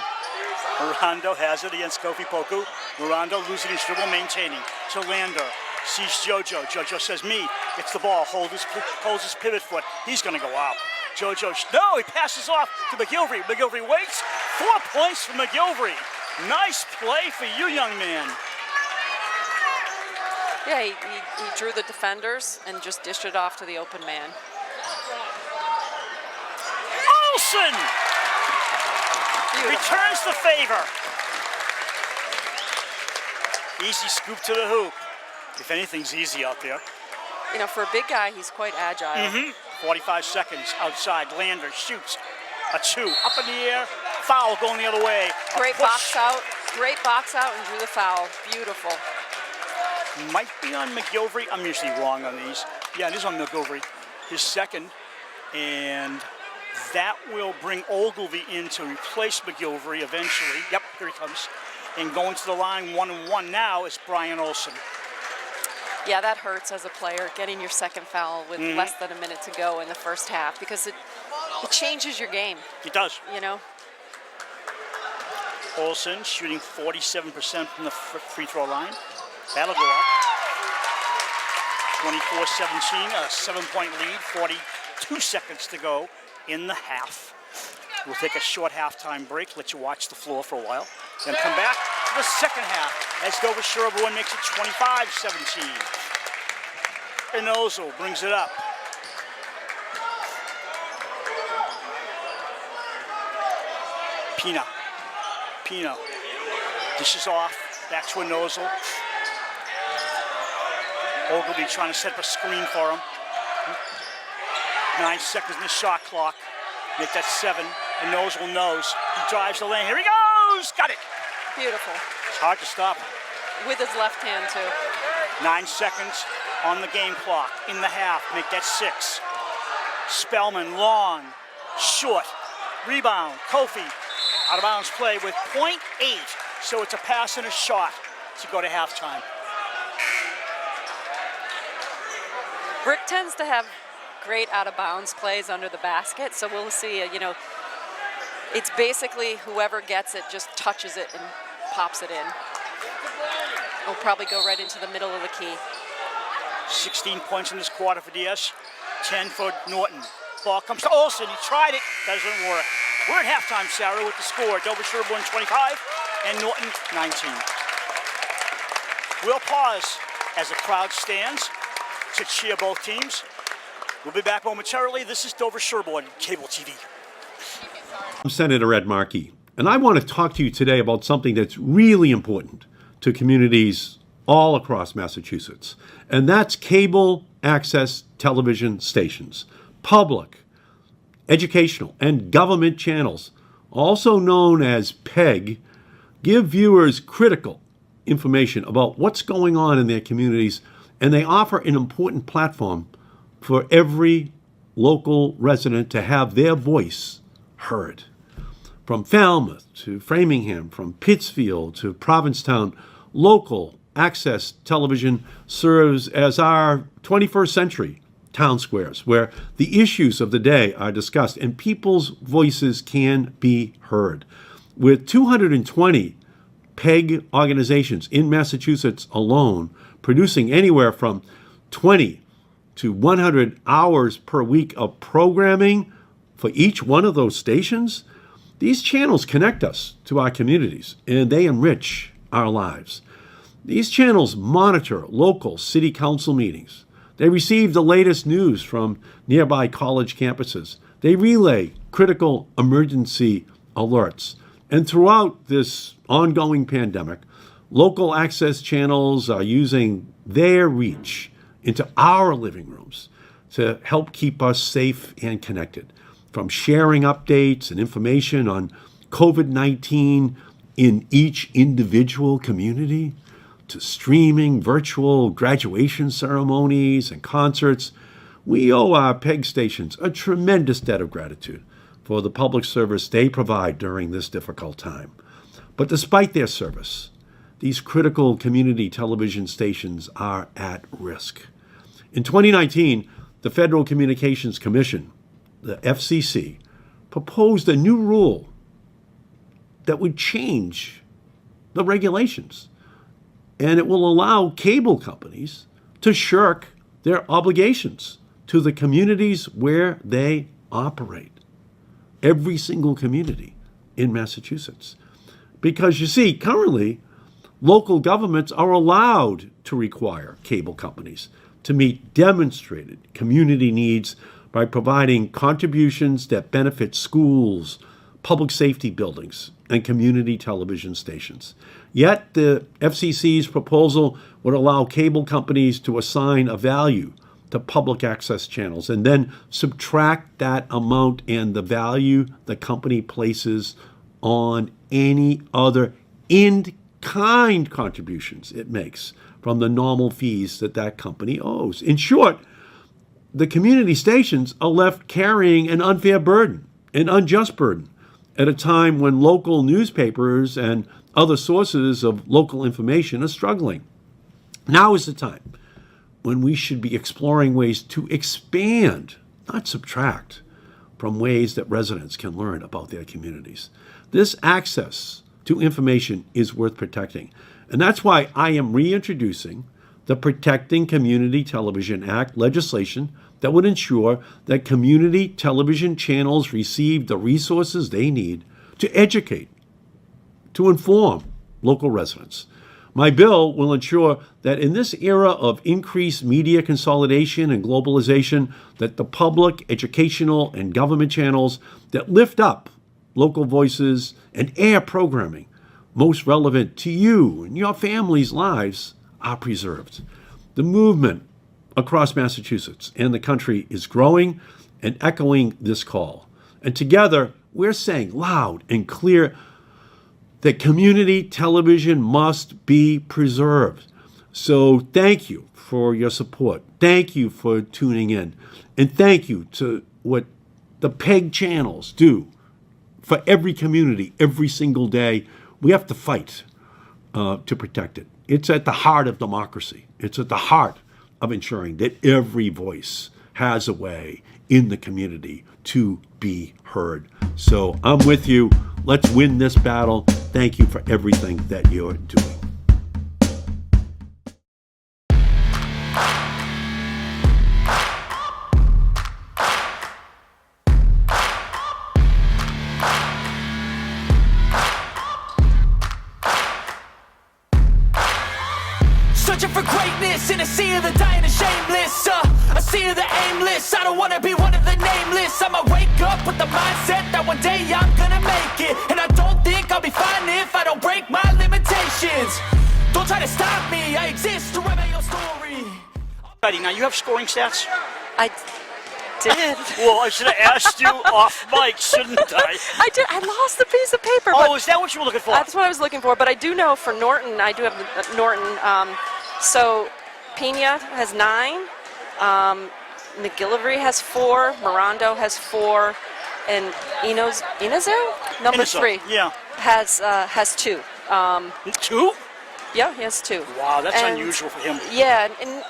Mirando has it against Kofi Poku. Mirando losing his dribble, maintaining. To Lander, sees JoJo. JoJo says me, gets the ball, holds his pivot foot. He's going to go up. JoJo, no, he passes off to McGilvery. McGilvery waits. 4 points for McGilvery. Nice play for you, young man. Yeah, he drew the defenders and just dished it off to the open man. Olsen Beautiful. returns the favor. Easy scoop to the hoop. If anything's easy out there. You know, for a big guy, he's quite agile. 45 seconds outside. Lander shoots a 2 up in the air. Foul going the other way. A Great push. box out. Great box out and drew the foul. Beautiful. Might be on McGilvery. I'm usually wrong on these. Yeah, it is on McGilvery. His second. And that will bring Ogilvy in to replace McGilvery eventually. Yep, here he comes. And going to the line 1-1 now is Brian Olsen. Yeah, that hurts as a player, getting your second foul with less than a minute to go in the first half, because it changes your game, He does. you know? Olsen shooting 47% from the free throw line. That'll go up. 24-17, a 7-point lead, 42 seconds to go in the half. We'll take a short halftime break, let you watch the floor for a while, then come back to the second half as Dover Sherborne makes it 25-17. Inozo brings it up. Pino. Dishes off. Back to Inozo. Ogilvy trying to set up a screen for him. 9 seconds in the shot clock. Make that 7. Inozo knows. He drives the lane. Here he goes! Got it! Beautiful. It's hard to stop. With his left hand, too. 9 seconds on the game clock. In the half. Make that 6. Spellman, long, short. Rebound. Kofi. Out of bounds play with .8. So it's a pass and a shot to go to halftime. Rick tends to have great out-of-bounds plays under the basket, so we'll see, you know, it's basically whoever gets it just touches it and pops it in. It'll probably go right into the middle of the key. 16 points in this quarter for DS, 10 for Norton. Ball comes to Olsen, he tried it, doesn't work. We're at halftime, Sarah, with the score. Dover Sherborne 25 and Norton 19. We'll pause as the crowd stands to cheer both teams. We'll be back momentarily. This is Dover Sherborne Cable TV. I'm Senator Ed Markey, and I want to talk to you today about something that's really important to communities all across Massachusetts, and that's cable access television stations, public, educational, and government channels, also known as PEG, give viewers critical information about what's going on in their communities, and they offer an important platform for every local resident to have their voice heard. From Falmouth to Framingham, from Pittsfield to Provincetown, local access television serves as our 21st century town squares, where the issues of the day are discussed and people's voices can be heard. With 220 PEG organizations in Massachusetts alone, producing anywhere from 20 to 100 hours per week of programming for each one of those stations, these channels connect us to our communities and they enrich our lives. These channels monitor local city council meetings. They receive the latest news from nearby college campuses. They relay critical emergency alerts. And throughout this ongoing pandemic, local access channels are using their reach into our living rooms to help keep us safe and connected. From sharing updates and information on COVID-19 in each individual community, to streaming virtual graduation ceremonies and concerts, we owe our PEG stations a tremendous debt of gratitude for the public service they provide during this difficult time. But despite their service, these critical community television stations are at risk. In 2019, the Federal Communications Commission, the FCC, proposed a new rule that would change the regulations, and it will allow cable companies to shirk their obligations to the communities where they operate. Every single community in Massachusetts. Because you see, currently, local governments are allowed to require cable companies to meet demonstrated community needs by providing contributions that benefit schools, public safety buildings, and community television stations. Yet the FCC's proposal would allow cable companies to assign a value to public access channels and then subtract that amount and the value the company places on any other in-kind contributions it makes from the normal fees that company owes. In short, the community stations are left carrying an unfair burden, an unjust burden, at a time when local newspapers and other sources of local information are struggling. Now is the time when we should be exploring ways to expand, not subtract, from ways that residents can learn about their communities. This access to information is worth protecting. And that's why I am reintroducing the Protecting Community Television Act legislation that would ensure that community television channels receive the resources they need to educate, to inform local residents. My bill will ensure that in this era of increased media consolidation and globalization, that the public, educational, and government channels that lift up local voices and air programming most relevant to you and your family's lives are preserved. The movement across Massachusetts and the country is growing and echoing this call. And together, we're saying loud and clear that community television must be preserved. So thank you for your support. Thank you for tuning in. And thank you to what the PEG channels do for every community every single day. We have to fight to protect it. It's at the heart of democracy. It's at the heart of ensuring that every voice has a way in the community to be heard. So I'm with you. Let's win this battle. Thank you for everything that you're doing. Searching for greatness in a sea of the dying and shameless, a sea of the aimless. I don't wanna be one of the nameless. I'ma wake up with the mindset that one day I'm gonna make it, and I don't think I'll be fine if I don't break my limitations. Don't try to stop me, I exist to write my own story. Now you have scoring stats? I did. Well, I should have asked you off mic, shouldn't I? I did. I lost the piece of paper. Oh, but is that what you were looking for? that's what I was looking for. But I do know for Norton, I do have Norton. So Pena has 9. McGillivray has 4. Mirando has 4. And Inazu, number Inazu, 3, yeah. has 2. 2? Yeah, he has 2. Wow, that's And- unusual for him. Yeah, and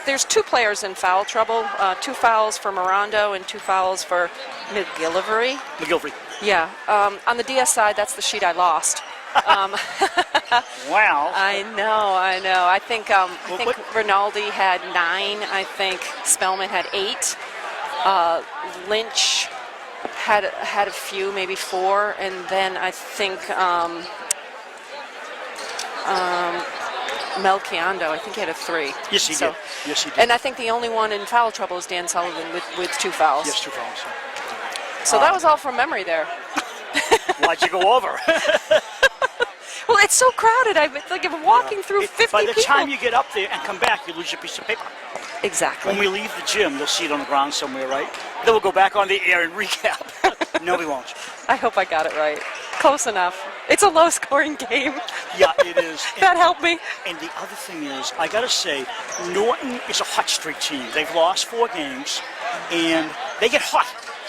there's 2 players in foul trouble. 2 fouls for Mirando and 2 fouls for McGillivray. McGillivray. Yeah, on the DS side, that's the sheet I lost. Wow. I know. I think what- Rinaldi had 9. I think Spellman had 8. Lynch had a few, maybe 4, and then I think Melchiando, I think he had a 3. Yes, he did. Yes, he did. And I think the only one in foul trouble is Dan Sullivan with 2 fouls. Yes, 2 fouls. So that was all from memory there. Why'd you go over? Well, it's so crowded. It's like I'm walking through 50 By the people. time you get up there and come back, you lose your piece of paper. Exactly. When we leave the gym, you'll see it on the ground somewhere, right? Then we'll go back on the air and recap. No, we won't. I hope I got it right. Close enough. It's a low-scoring game. Yeah, it is. That helped me. And the other thing is, I got to say, Norton is a hot streak team. They've lost 4 games, and they get hot.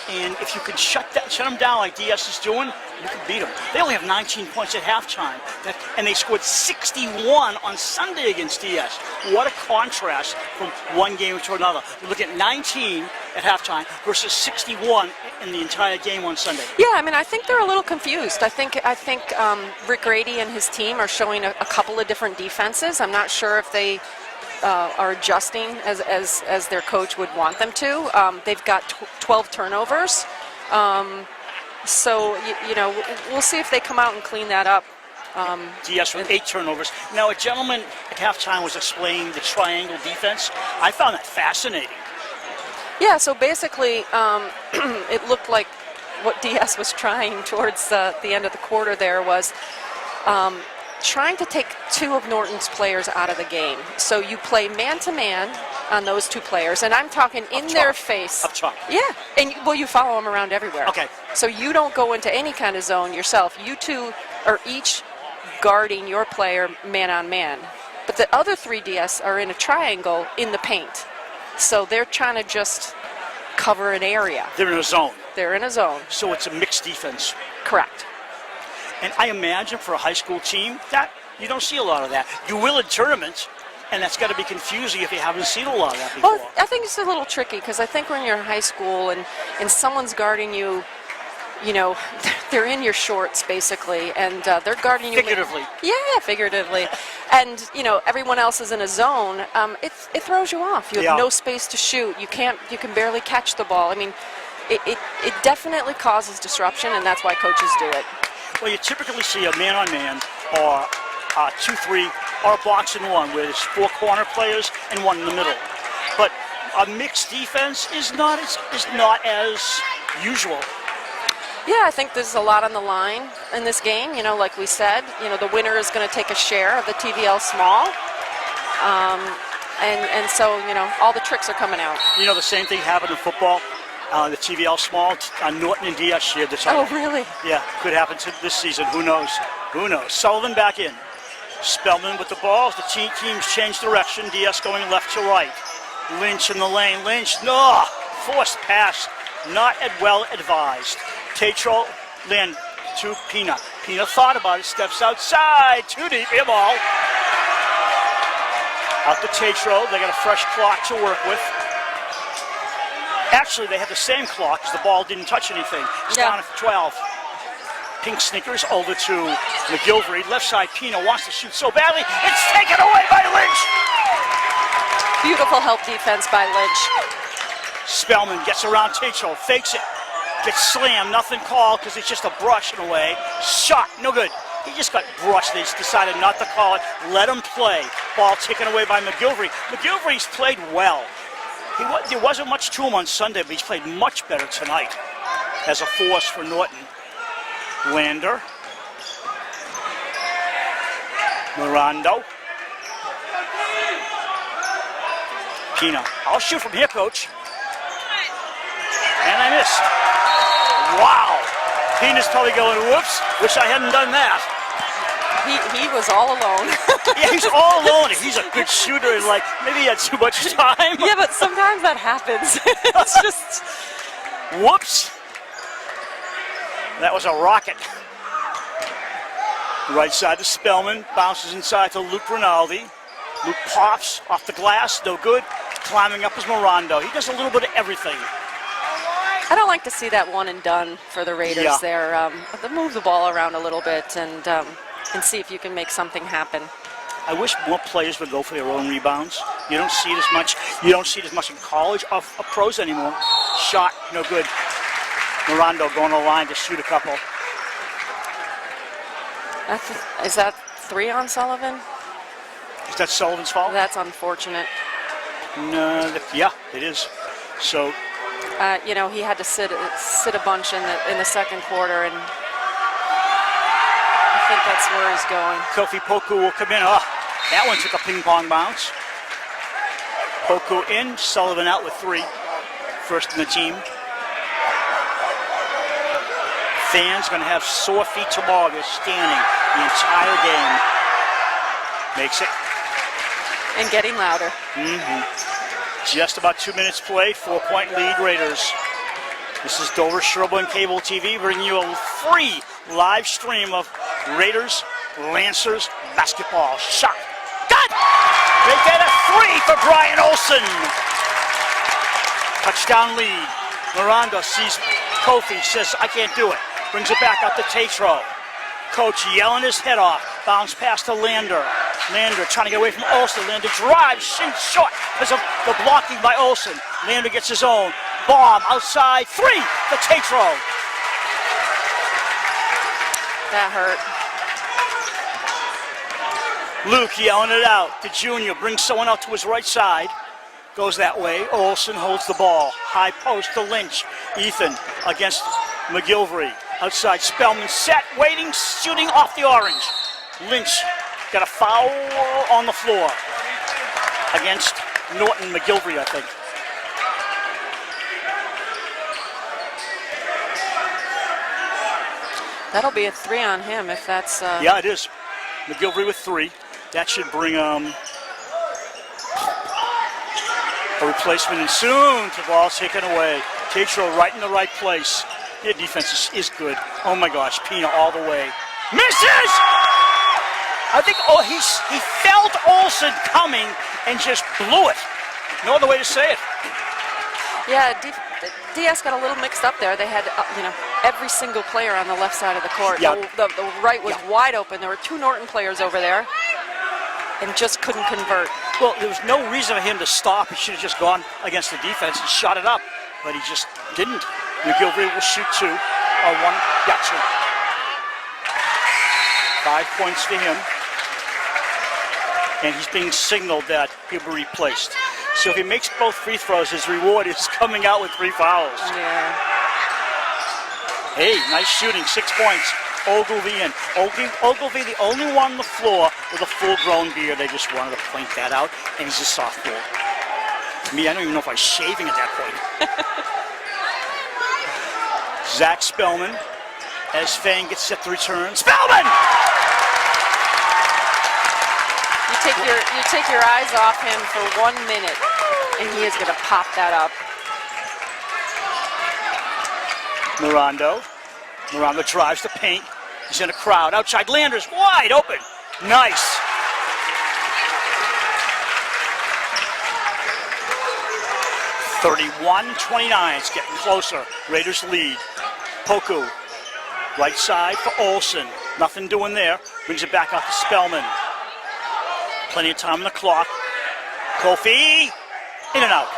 And if you can shut them down like DS is doing, you can beat them. They only have 19 points at halftime, and they scored 61 on Sunday against DS. What a contrast from one game to another. You look at 19 at halftime versus 61 in the entire game on Sunday. Yeah, I mean, I think they're a little confused. I think Rick Grady and his team are showing a couple of different defenses. I'm not sure if they are adjusting as their coach would want them to. They've got 12 turnovers. So, you know, we'll see if they come out and clean that up. DS with 8 turnovers. Now, a gentleman at halftime was explaining the triangle defense. I found that fascinating. Yeah, so basically, it looked like what DS was trying towards the end of the quarter there was trying to take 2 of Norton's players out of the game. So you play man-to-man on those 2 players, and I'm talking in their face. Up top. Yeah, and well, you follow them around everywhere. Okay. So you don't go into any kind of zone yourself. You 2 are each guarding your player man-on-man. But the other 3 DS are in a triangle in the paint. So they're trying to just cover an area. They're in a zone. They're in a zone. So it's a mixed defense. Correct. And I imagine for a high school team that you don't see a lot of that. You will in tournaments, and that's got to be confusing if you haven't seen a lot of that before. Well, I think it's a little tricky because I think when you're in high school and someone's guarding you, you know, they're in your shorts basically, and they're guarding you. Figuratively. Yeah, figuratively. And, you know, everyone else is in a zone. It throws you off. You have no space to shoot. You can barely catch the ball. I mean, it definitely causes disruption, and that's why coaches do it. Well, you typically see a man-on-man or 2-3 or a box-and-1 where there's 4 corner players and 1 in the middle. But a mixed defense is not as usual. Yeah, I think there's a lot on the line in this game. You know, like we said, you know, the winner is going to take a share of the TVL small. And so, you know, all the tricks are coming out. You know, the same thing happened in football. The TVL small, Norton and DS shared the title. Oh, really? Yeah, could happen this season. Who knows? Who knows? Sullivan back in. Spellman with the ball. The teams change direction. DS going left to right. Lynch in the lane. Lynch, no! Forced pass. Not well advised. Tatro, Lynn to Pina. Pina thought about it. Steps outside. Too deep. Air ball. Out to Tatro. They got a fresh clock to work with. Actually, they had the same clock because the ball didn't touch anything. It's down at 12. Pink sneakers over to McGilvery. Left side, Pina wants to shoot so badly. It's taken away by Lynch. Beautiful help defense by Lynch. Spellman gets around Tatro, fakes it. Gets slammed, nothing called because it's just a brush in a way. Shot, no good. He just got brushed. They decided not to call it. Let him play. Ball taken away by McGilvery. McGilvery's played well. There wasn't much to him on Sunday, but he's played much better tonight as a force for Norton. Lander. Mirando. Pina. I'll shoot from here, coach. And I missed. Wow. Pina's probably going, whoops, wish I hadn't done that. He was all alone. Yeah, he's all alone. He's a good shooter, and like maybe he had too much time. Yeah, but sometimes that happens. It's just whoops. That was a rocket. Right side to Spellman, bounces inside to Luke Rinaldi. Luke pops off the glass, no good. Climbing up is Mirando. He does a little bit of everything. I don't like to see that one and done for the Raiders there. They move the ball around a little bit and see if you can make something happen. I wish more players would go for their own rebounds. You don't see it as much. You don't see it as much in college of pros anymore. Shot, no good. Mirando going to the line to shoot a couple. Is that 3 on Sullivan? Is that Sullivan's fault? That's unfortunate. No, yeah, it is. So. You know, he had to sit a bunch in the second quarter, and I think that's where he's going. Kofi Poku will come in. Oh, that one took a ping pong bounce. Poku in, Sullivan out with 3. First in the team. Fans going to have sore feet tomorrow. They're standing the entire game. Makes it. And getting louder. Just about 2 minutes played. 4-point lead, Raiders. This is Dover, Sherbrooke, and Cable TV bringing you a free live stream of Raiders Lancers basketball. Shot. Good! They get a 3 for Brian Olsen. Touchdown lead. Miranda sees Kofi, says, I can't do it. Brings it back up to Tatro. Coach yelling his head off. Bounce pass to Lander. Lander trying to get away from Olsen. Lander drives, shoots short because of the blocking by Olsen. Lander gets his own. Bomb outside. 3 to Tatro. That hurt. Luke yelling it out. The junior brings someone out to his right side. Goes that way. Olsen holds the ball. High post to Lynch. Ethan against McGilvery. Outside, Spellman set, waiting, shooting off the orange. Lynch got a foul on the floor against Norton McGilvery, I think. That'll be a 3 on him if that's... Yeah, it is. McGilvery with 3. That should bring a replacement in soon. The ball's taken away. Tatro right in the right place. Their defense is good. Oh my gosh, Pina all the way. Misses! I think he felt Olsen coming and just blew it. No other way to say it. Yeah, DS got a little mixed up there. They had, every single player on the left side of the court. Yeah. The right was wide open. There were 2 Norton players over there and just couldn't convert. Well, there was no reason for him to stop. He should have just gone against the defense and shot it up, but he just didn't. McGilvery will shoot 2. 1, got 2. 5 points for him. And he's being signaled that he'll be replaced. So if he makes both free throws, his reward is coming out with 3 fouls. Yeah. Hey, nice shooting, 6 points. Ogilvy in. Ogilvy, the only one on the floor with a full-grown beard. They just wanted to point that out, and he's a sophomore. Me, I don't even know if I was shaving at that point. Zach Spellman, as Fang gets set to return. Spellman! You take your eyes off him for 1 minute, and he is going to pop that up. Miranda drives the paint. He's in a crowd. Outside, Landers wide open. Nice. (31-29). It's getting closer. Raiders lead. Poku, right side for Olsen. Nothing doing there. Brings it back out to Spellman. Plenty of time on the clock. Kofi, in and out.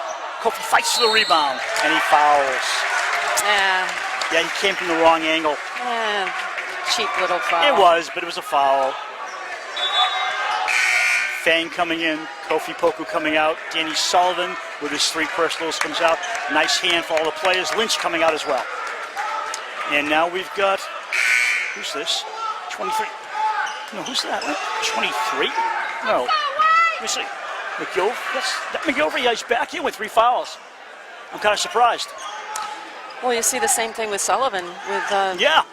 Kofi fights for the rebound, and he fouls. Yeah, he came from the wrong angle. Cheap little foul. It was, but it was a foul. Fang coming in, Kofi Poku coming out, Danny Sullivan with his 3 personals comes out. Nice hand for all the players. Lynch coming out as well. And now we've got, who's this? 23. No, who's that? 23? No. Let me see. McGilvery, he's back in with 3 fouls. I'm kind of surprised. Well, you see the same thing with Sullivan,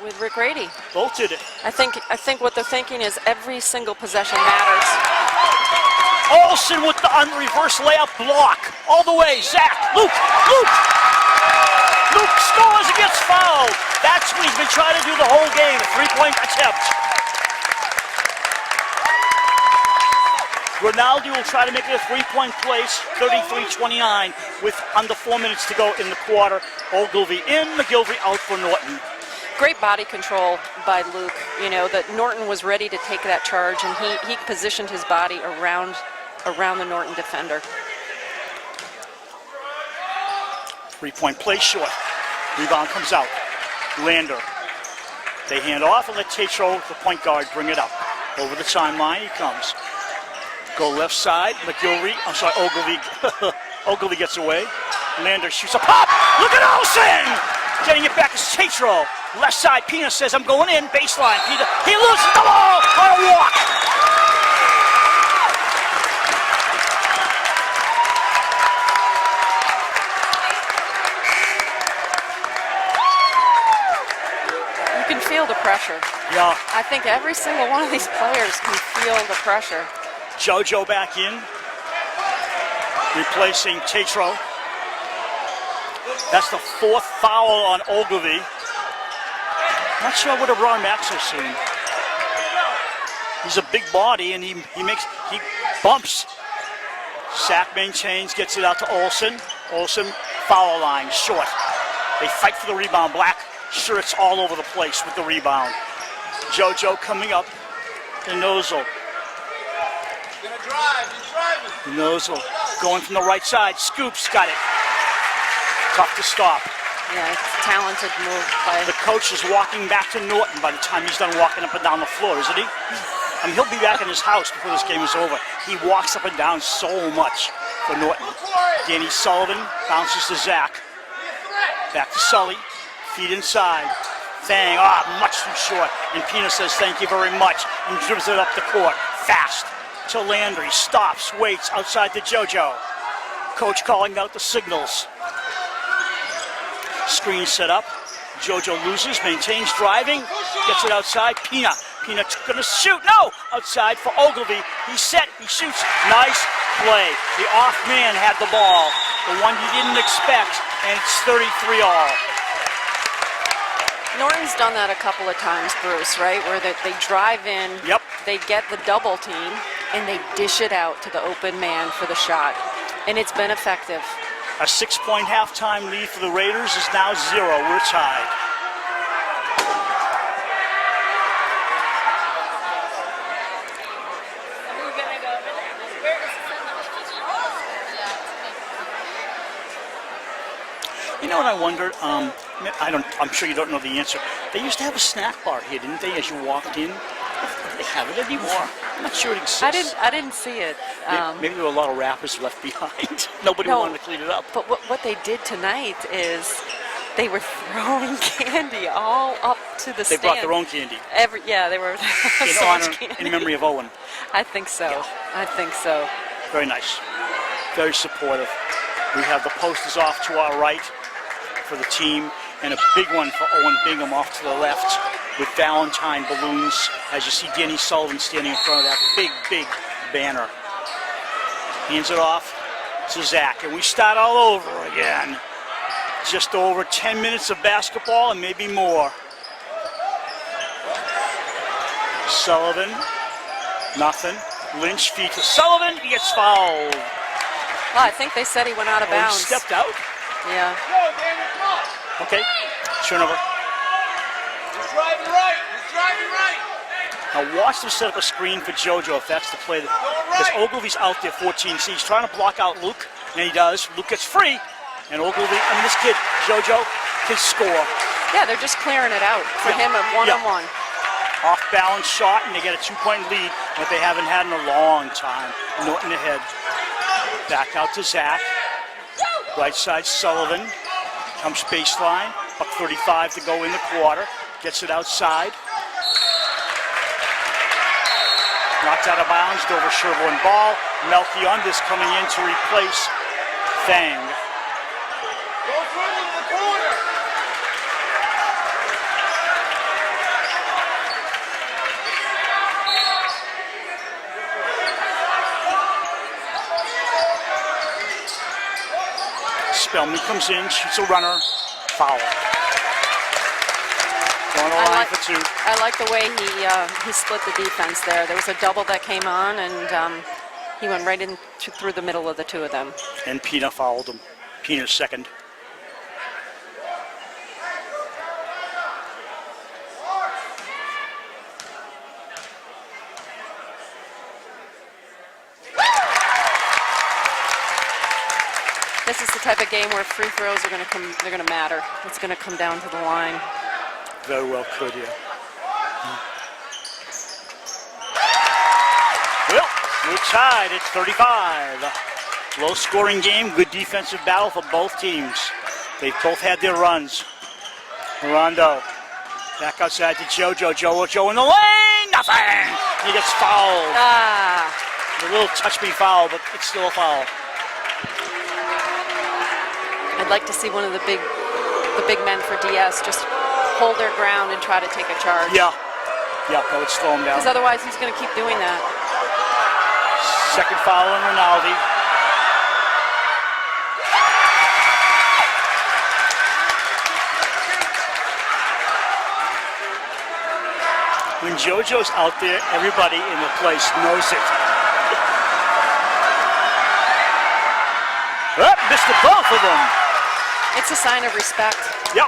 with Rick Grady. Both did it. I think what they're thinking is every single possession matters. Olsen with the reverse layup block. All the way. Zach. Luke scores and gets fouled. That's what he's been trying to do the whole game. A 3-point attempt. Ronaldo will try to make it a 3-point place. 33-29 with under 4 minutes to go in the quarter. Ogilvy in, McGilvery out for Norton. Great body control by Luke. You know, that Norton was ready to take that charge, and he positioned his body around the Norton defender. 3-point play short. Rebound comes out. Lander. They hand off and let Tatro, the point guard, bring it up. Over the timeline he comes. Go left side. Ogilvy. Ogilvy gets away. Lander shoots a pop. Look at Olsen! Getting it back is Tatro. Left side, Pina says, I'm going in. Baseline. Pina. He loses the ball on a walk. feel the pressure. Yeah. I think every single one of these players can feel the pressure. JoJo back in, replacing Tatro. That's the 4th foul on Ogilvy. Not sure what Ron Max has seen. He's a big body and he bumps. Sack maintains, gets it out to Olsen. Olsen, foul line, short. They fight for the rebound. Black shirts all over the place with the rebound. JoJo coming up to Nozel. Nozel going from the right side. Scoops, got it. Tough to stop. Yeah, it's a talented move by... The coach is walking back to Norton by the time he's done walking up and down the floor, isn't he? I mean, he'll be back in his house before this game is over. He walks up and down so much for Norton. Danny Sullivan bounces to Zach. Back to Sully. Feet inside. Thang, much too short. And Pina says thank you very much and dribbles it up the court. Fast to Landry. Stops, waits outside to JoJo. Coach calling out the signals. Screen set up. JoJo loses, maintains driving, gets it outside. Pina gonna shoot. No! Outside for Ogilvy. He's set, he shoots. Nice play. The off man had the ball. The one you didn't expect, and it's 33-all. Norton's done that a couple of times, Bruce, right? Where they drive in, Yep. They get the double team, and they dish it out to the open man for the shot. And it's been effective. A 6-point halftime lead for the Raiders is now 0. We're tied. You know what I wondered? I'm sure you don't know the answer. They used to have a snack bar here, didn't they, as you walked in? They have it anymore. I'm not sure it exists. I didn't see it. Maybe there were a lot of wrappers left behind. Nobody wanted to clean it up. But what they did tonight is they were throwing candy all up to the stand. They brought their own candy. They were in so honor, much candy. in memory of Owen. I think so. Yeah. I think so. Very nice. Very supportive. We have the posters off to our right for the team, and a big one for Owen Bingham off to the left with Valentine balloons, as you see Danny Sullivan standing in front of that big banner. Hands it off to Zach, and we start all over again. Just over 10 minutes of basketball and maybe more. Sullivan, nothing. Lynch feed to Sullivan, he gets fouled. Well, I think they said he went out of bounds. He stepped out? Yeah. Okay, turnover. He's driving right. Now watch them set up a screen for JoJo if that's the play. Because Ogilvy's out there 14. See, he's trying to block out Luke, and he does. Luke gets free, and Ogilvy, this kid, JoJo, can score. Yeah, they're just clearing it out for him at one-on-one. Off-balance shot, and they get a 2-point lead that they haven't had in a long time. Norton ahead. Back out to Zach. Right side, Sullivan. Comes baseline. Up 35 to go in the quarter. Gets it outside. Knocked out of bounds. Dover Sherborne ball. Melchiundis coming in to replace Thang. Go further to the corner. Spellman comes in, shoots a runner, foul. Going on line for 2. I like the way he split the defense there. There was a double that came on, and he went right in through the middle of the two of them. And Pina fouled him. Pina's second. This is the type of game where free throws are going to come. They're going to matter. It's going to come down to the line. Very well could, yeah. Well, we're tied at 35. Low-scoring game, good defensive battle for both teams. They've both had their runs. Rondo back outside to JoJo. JoJo in the lane, nothing. He gets fouled. A little touch-me foul, but it's still a foul. I'd like to see one of the big men for DS just hold their ground and try to take a charge. Yeah, that would slow him down. Because otherwise he's going to keep doing that. Second foul on Rinaldi. When JoJo's out there, everybody in the place knows it. Missed the both of them. It's a sign of respect. Yep,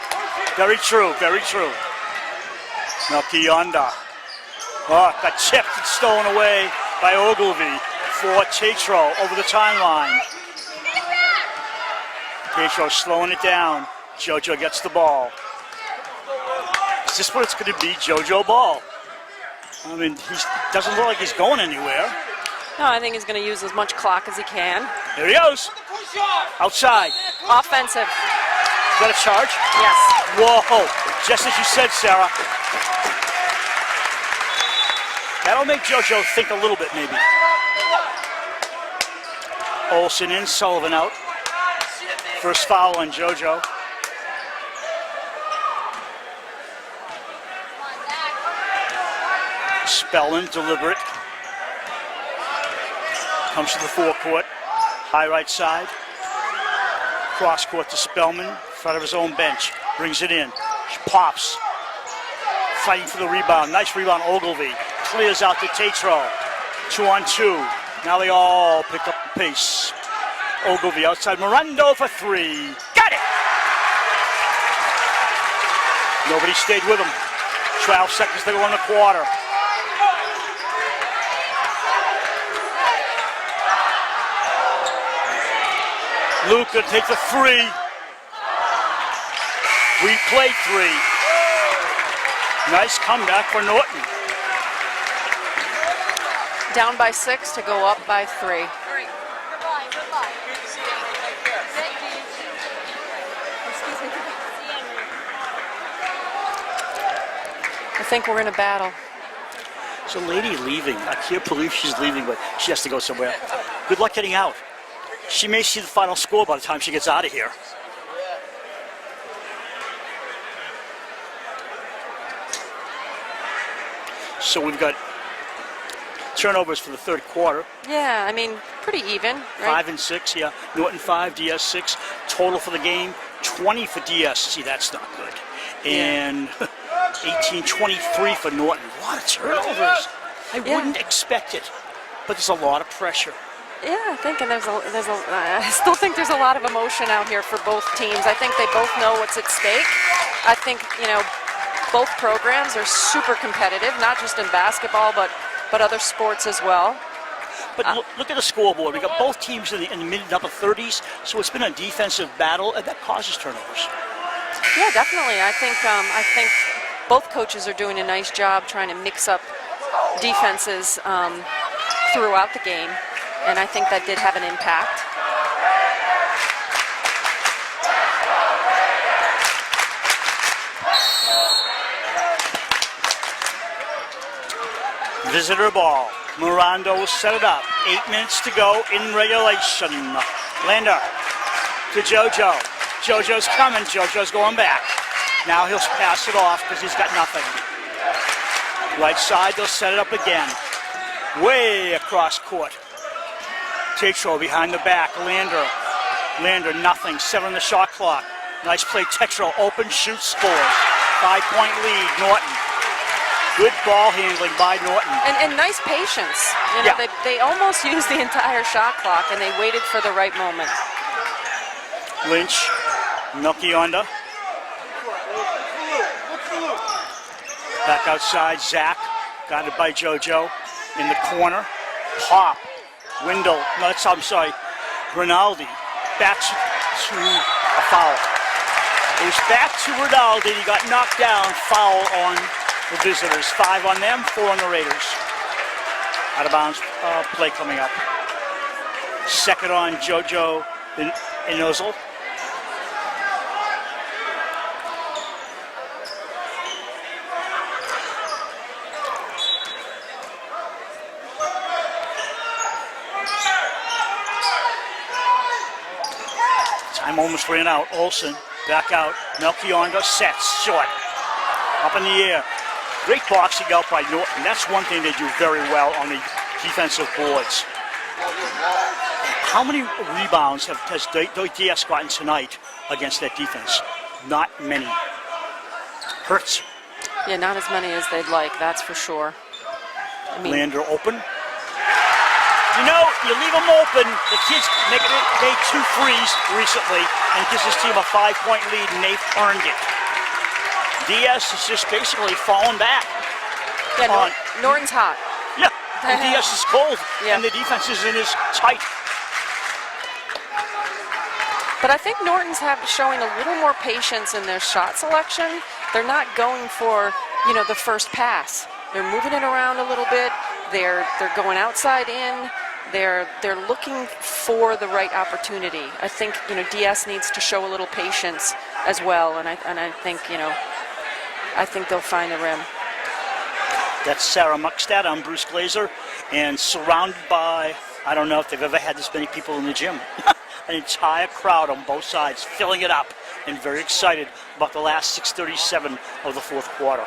very true, very true. Melchionda. Oh, got chipped and stolen away by Ogilvy for Tatro over the timeline. Tatro slowing it down. JoJo gets the ball. Is this what it's going to be, JoJo ball? I mean, he doesn't look like he's going anywhere. No, I think he's going to use as much clock as he can. There he goes. Outside. Offensive. Is that a charge? Yes. Whoa, just as you said, Sarah. That'll make JoJo think a little bit, maybe. Olsen in, Sullivan out. First foul on JoJo. Spellman, deliberate. Comes to the forecourt. High right side. Cross court to Spellman. In front of his own bench. Brings it in. Pops. Fighting for the rebound. Nice rebound, Ogilvy. Clears out to Tatro. 2-on-2. Now they all pick up the pace. Ogilvy outside. Mirando for three. Got it! Nobody stayed with him. 12 seconds to go in the quarter. Luka takes a three. We played three. Nice comeback for Norton. Down by 6 to go up by 3. I think we're in a battle. There's a lady leaving. I can't believe she's leaving, but she has to go somewhere. Good luck getting out. She may see the final score by the time she gets out of here. So we've got turnovers for the third quarter. Yeah, I mean, pretty even, right? 5 and 6, yeah. Norton 5, DS 6. Total for the game, 20 for DS. See, that's not good. And 18-23 for Norton. A lot of turnovers. I wouldn't expect it, but there's a lot of pressure. Yeah, I think, and I still think there's a lot of emotion out here for both teams. I think they both know what's at stake. I think, both programs are super competitive, not just in basketball, but other sports as well. But look at the scoreboard. We got both teams in the mid and upper 30s, so it's been a defensive battle, and that causes turnovers. Yeah, definitely. I think both coaches are doing a nice job trying to mix up defenses throughout the game, and I think that did have an impact. Visitor ball. Mirando will set it up. 8 minutes to go in regulation. Lander to JoJo. JoJo's coming. JoJo's going back. Now he'll pass it off because he's got nothing. Right side, they'll set it up again. Way across court. Tatro behind the back. Lander, nothing. 7 on the shot clock. Nice play. Tetro open, shoots, scores. 5-point lead, Norton. Good ball handling by Norton. And nice patience. They almost used the entire shot clock, and they waited for the right moment. Lynch, Melchionda. Back outside, Zach. Guided by JoJo. In the corner. Pop. Windle. No, I'm sorry. Rinaldi. Back to a foul. It was back to Rinaldi. He got knocked down. Foul on the visitors. 5 on them, 4 on the Raiders. Out of bounds play coming up. Second on JoJo Inozil. Time almost ran out. Olsen back out. Melchionda sets short. Up in the air. Great boxing out by Norton. That's one thing they do very well on the defensive boards. How many rebounds has DS gotten tonight against that defense? Not many. Hurts. Yeah, not as many as they'd like, that's for sure. I mean, Lander open. You know, you leave them open. The kids made 2 threes recently and gives this team a 5-point lead, and they've earned it. DS is just basically falling back. yeah, Norton's hot. Yeah, and DS is cold, Yeah. and the defense isn't as tight. But I think Norton's showing a little more patience in their shot selection. They're not going for, the first pass. They're moving it around a little bit. They're going outside in. They're looking for the right opportunity. I think DS needs to show a little patience as well, and I think I think they'll find the rim. That's Sarah Muckstad. I'm Bruce Glazer, and surrounded by, I don't know if they've ever had this many people in the gym. An entire crowd on both sides filling it up and very excited about the last 6:37 of the fourth quarter.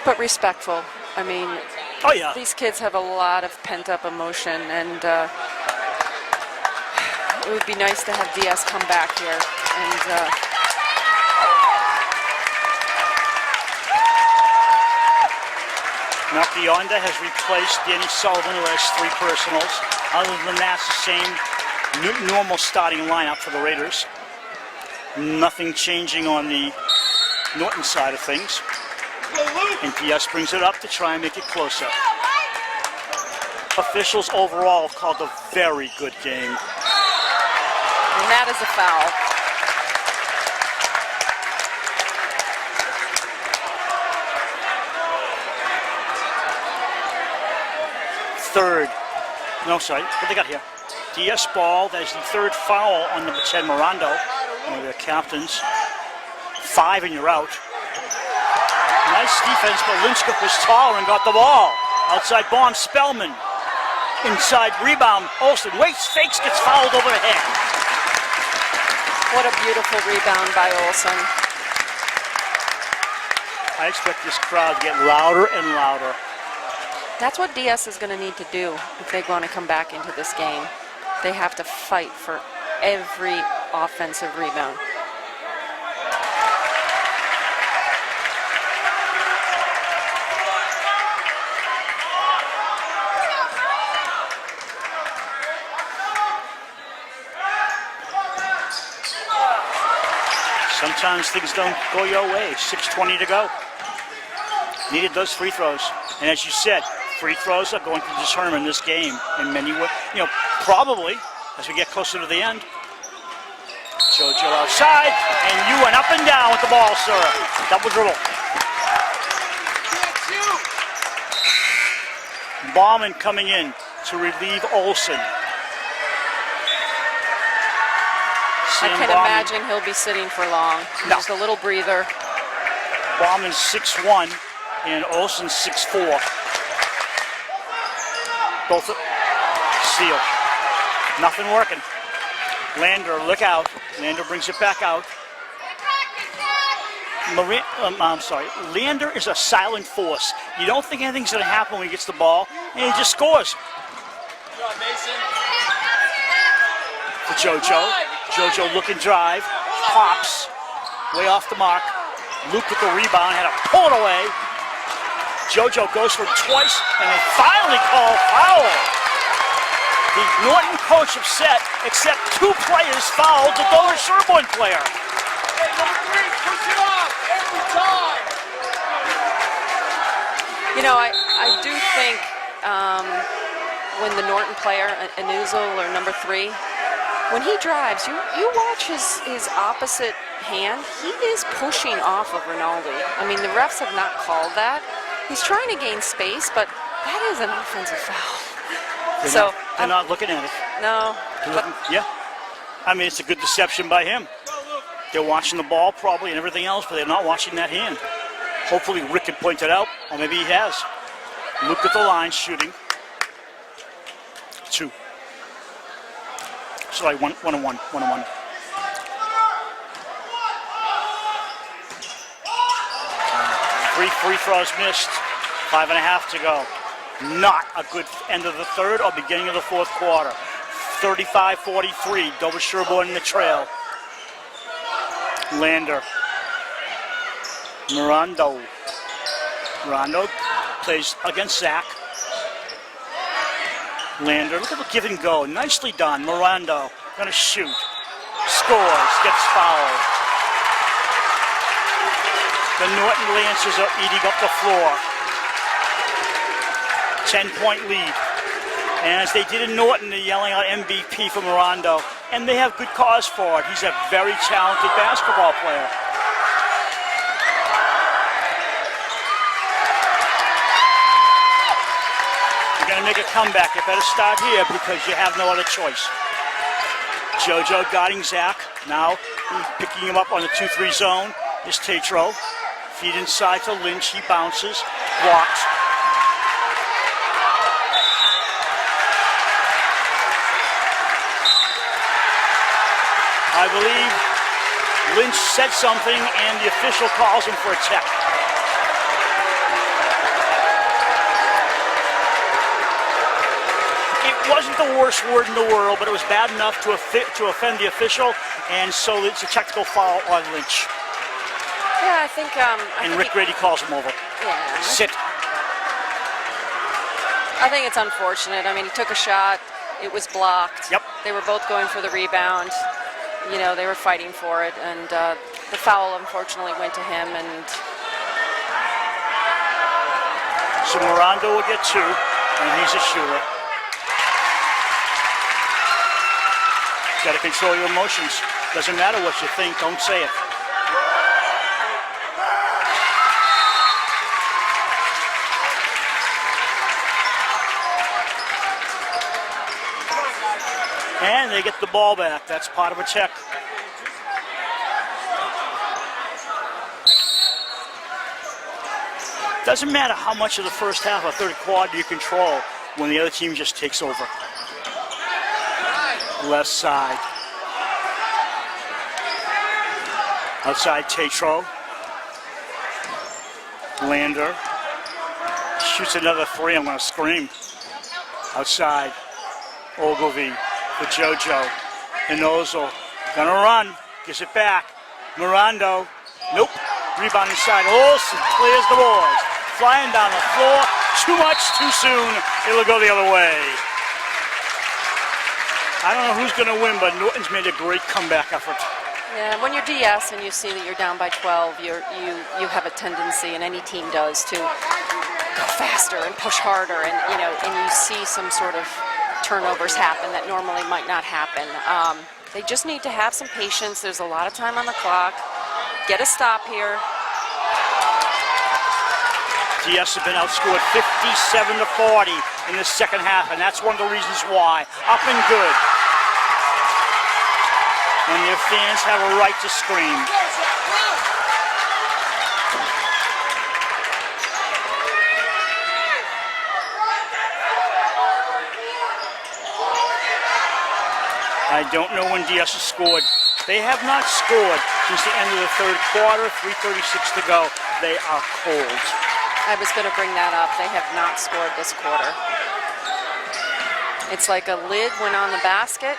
But respectful. I mean, Oh yeah. these kids have a lot of pent-up emotion, and it would be nice to have DS come back here. And Melchionda has replaced Danny Sullivan, who has 3 personals. Other than that, it's the same normal starting lineup for the Raiders. Nothing changing on the Norton side of things. And DS brings it up to try and make it closer. Officials overall have called a very good game. and that is a foul. What they got here? DS ball. That's the 3rd foul on number 10, Mirando, one of their captains. 5 and you're out. Nice defense, but Linskop was taller and got the ball. Outside bomb, Spellman. Inside rebound, Olsen waits, fakes, gets fouled over the head. What a beautiful rebound by Olsen. I expect this crowd to get louder and louder. That's what DS is going to need to do if they want to come back into this game. They have to fight for every offensive rebound. Sometimes things don't go your way. 6:20 to go. Needed those free throws. And as you said, free throws are going to determine this game in many ways. Probably as we get closer to the end. JoJo outside, and you went up and down with the ball, sir. Double dribble. Bauman coming in to relieve Olsen. I can imagine he'll be sitting for long. No. Just a little breather. Bauman's 6'1", and Olsen's 6'4". Both sealed. Nothing working. Lander, look out. Lander brings it back out. Lander is a silent force. You don't think anything's going to happen when he gets the ball, and he just scores. For JoJo. JoJo looking drive. Pops. Way off the mark. Luke with the rebound. Had to pull it away. JoJo goes for it twice, and they finally call foul. The Norton coach upset, except 2 players fouled the Dover Sherborne player. Hey, number 3, push it off every time. I do think when the Norton player, Anuzel or number 3, when he drives, you watch his opposite hand, he is pushing off of Rinaldi. I mean, the refs have not called that. He's trying to gain space, but that is an offensive foul. They're not looking at it. No. Yeah. I mean, it's a good deception by him. They're watching the ball probably and everything else, but they're not watching that hand. Hopefully Rick can point it out, or maybe he has. Luke at the line shooting. 2. Sorry, one and one. 3 free throws missed. 5.5 to go. Not a good end of the third or beginning of the fourth quarter. 35-43, Dover Sherborne in the trail. Lander. Mirando plays against Zach. Lander, look at the give and go. Nicely done. Mirando gonna shoot. Scores, gets fouled. The Norton Lancers are eating up the floor. 10-point lead. And as they did in Norton, they're yelling out MVP for Mirando. And they have good cause for it. He's a very talented basketball player. You're going to make a comeback. You better start here because you have no other choice. JoJo guarding Zach. Now picking him up on the 2-3 zone is Tatro. Feed inside to Lynch. He bounces. Blocked. I believe Lynch said something and the official calls him for a check. It wasn't the worst word in the world, but it was bad enough to offend the official, and so it's a technical foul on Lynch. Yeah, I think. And Rick Grady calls him over. Yeah. Sit. I think it's unfortunate. I mean, he took a shot. It was blocked. Yep. They were both going for the rebound. You know, they were fighting for it, and the foul unfortunately went to him. And so Mirando will get 2, and he's a shooter. Got to control your emotions. Doesn't matter what you think, don't say it. And they get the ball back. That's part of a check. Doesn't matter how much of the first half or third quarter you control when the other team just takes over. Left side. Outside Tatro. Lander. Shoots another 3. I'm going to scream. Outside. Ogilvy for JoJo. Inozo. Gonna run. Gives it back. Mirando. Nope. Rebound inside. Olsen clears the boards. Flying down the floor. Too much, too soon. It'll go the other way. I don't know who's going to win, but Norton's made a great comeback effort. yeah, when you're DS and you see that you're down by 12, you have a tendency, and any team does, to go faster and push harder, and you see some sort of turnovers happen that normally might not happen. They just need to have some patience. There's a lot of time on the clock. Get a stop here. DS have been outscored 57-40 in the second half, and that's one of the reasons why. Up and good. And their fans have a right to scream. I don't know when DS has scored. They have not scored since the end of the third quarter. 3:36 to go. They are cold. I was going to bring that up. They have not scored this quarter. It's like a lid went on the basket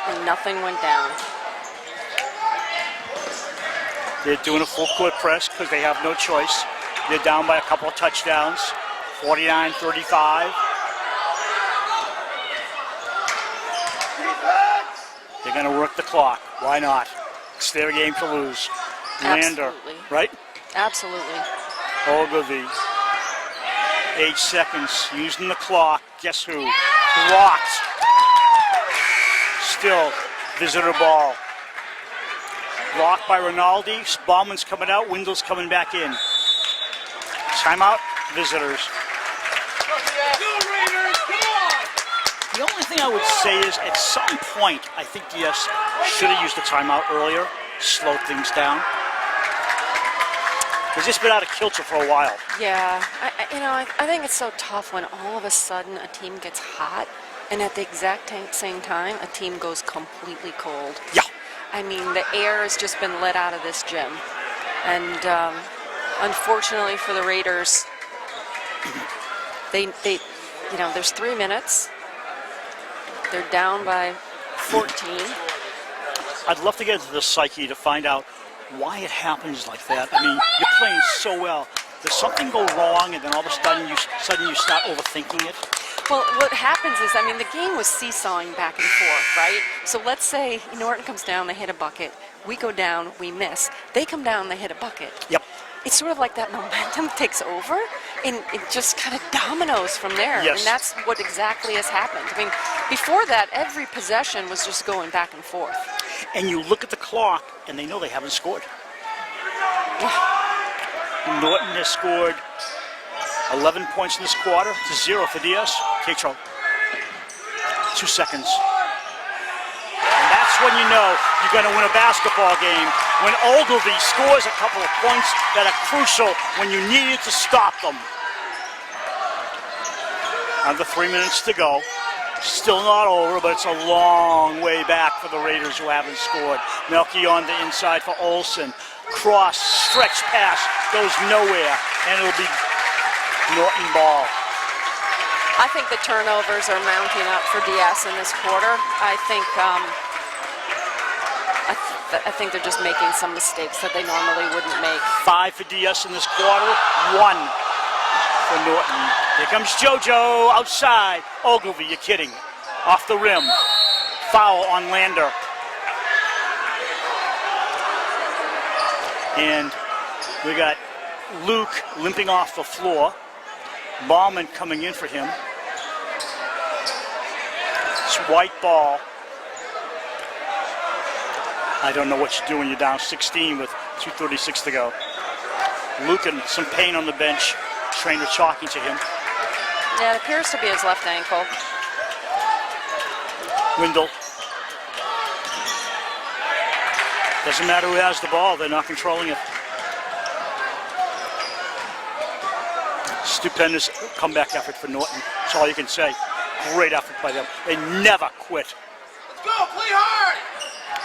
and nothing went down. They're doing a full court press because they have no choice. They're down by a couple of touchdowns. 49-35. They're going to work the clock. Why not? It's their game to lose. Lander, Absolutely. right? Absolutely. Ogilvy. 8 seconds. Using the clock. Guess who? Blocked. Still, visitor ball. Blocked by Rinaldi. Ballman's coming out. Windle's coming back in. Timeout. Visitors. The only thing I would say is, at some point, I think DS should have used the timeout earlier, slowed things down. It's just been out of kilter for a while. Yeah, I think it's so tough when all of a sudden a team gets hot, and at the exact same time, a team goes completely cold. Yeah. I mean, the air has just been let out of this gym, and Unfortunately for the Raiders, they you know, there's 3 minutes. They're down by 14. I'd love to get into the psyche to find out why it happens like that. I mean, you're playing so well. Does something go wrong, and then all of a sudden you start overthinking it? Well, what happens is, I mean, the game was seesawing back and forth, right? So let's say Norton comes down, they hit a bucket. We go down, we miss. They come down, they hit a bucket. Yep. It's sort of like that momentum takes over, and it just kind of dominoes from there. Yes. And that's what exactly has happened. I mean, before that, every possession was just going back and forth. And you look at the clock, and they know they haven't scored. Norton has scored 11 points in this quarter to 0 for DS. Tetro. 2 seconds. And that's when you know you're going to win a basketball game. When Ogilvy scores a couple of points that are crucial when you needed to stop them. Under 3 minutes to go. Still not over, but it's a long way back for the Raiders who haven't scored. Melky on the inside for Olsen. Cross, stretch pass, goes nowhere, and it'll be Norton ball. I think the turnovers are mounting up for DS in this quarter. I think they're just making some mistakes that they normally wouldn't make. 5 for DS in this quarter, 1 for Norton. Here comes JoJo outside. Ogilvy, you're kidding. Off the rim. Foul on Lander. And we got Luke limping off the floor. Ballman coming in for him. It's white ball. I don't know what you're doing. You're down 16 with 2:36 to go. Luke in some pain on the bench. Trainer talking to him. Yeah, it appears to be his left ankle. Windle. Doesn't matter who has the ball, they're not controlling it. Stupendous comeback effort for Norton. That's all you can say. Great effort by them. They never quit. Let's go, play hard!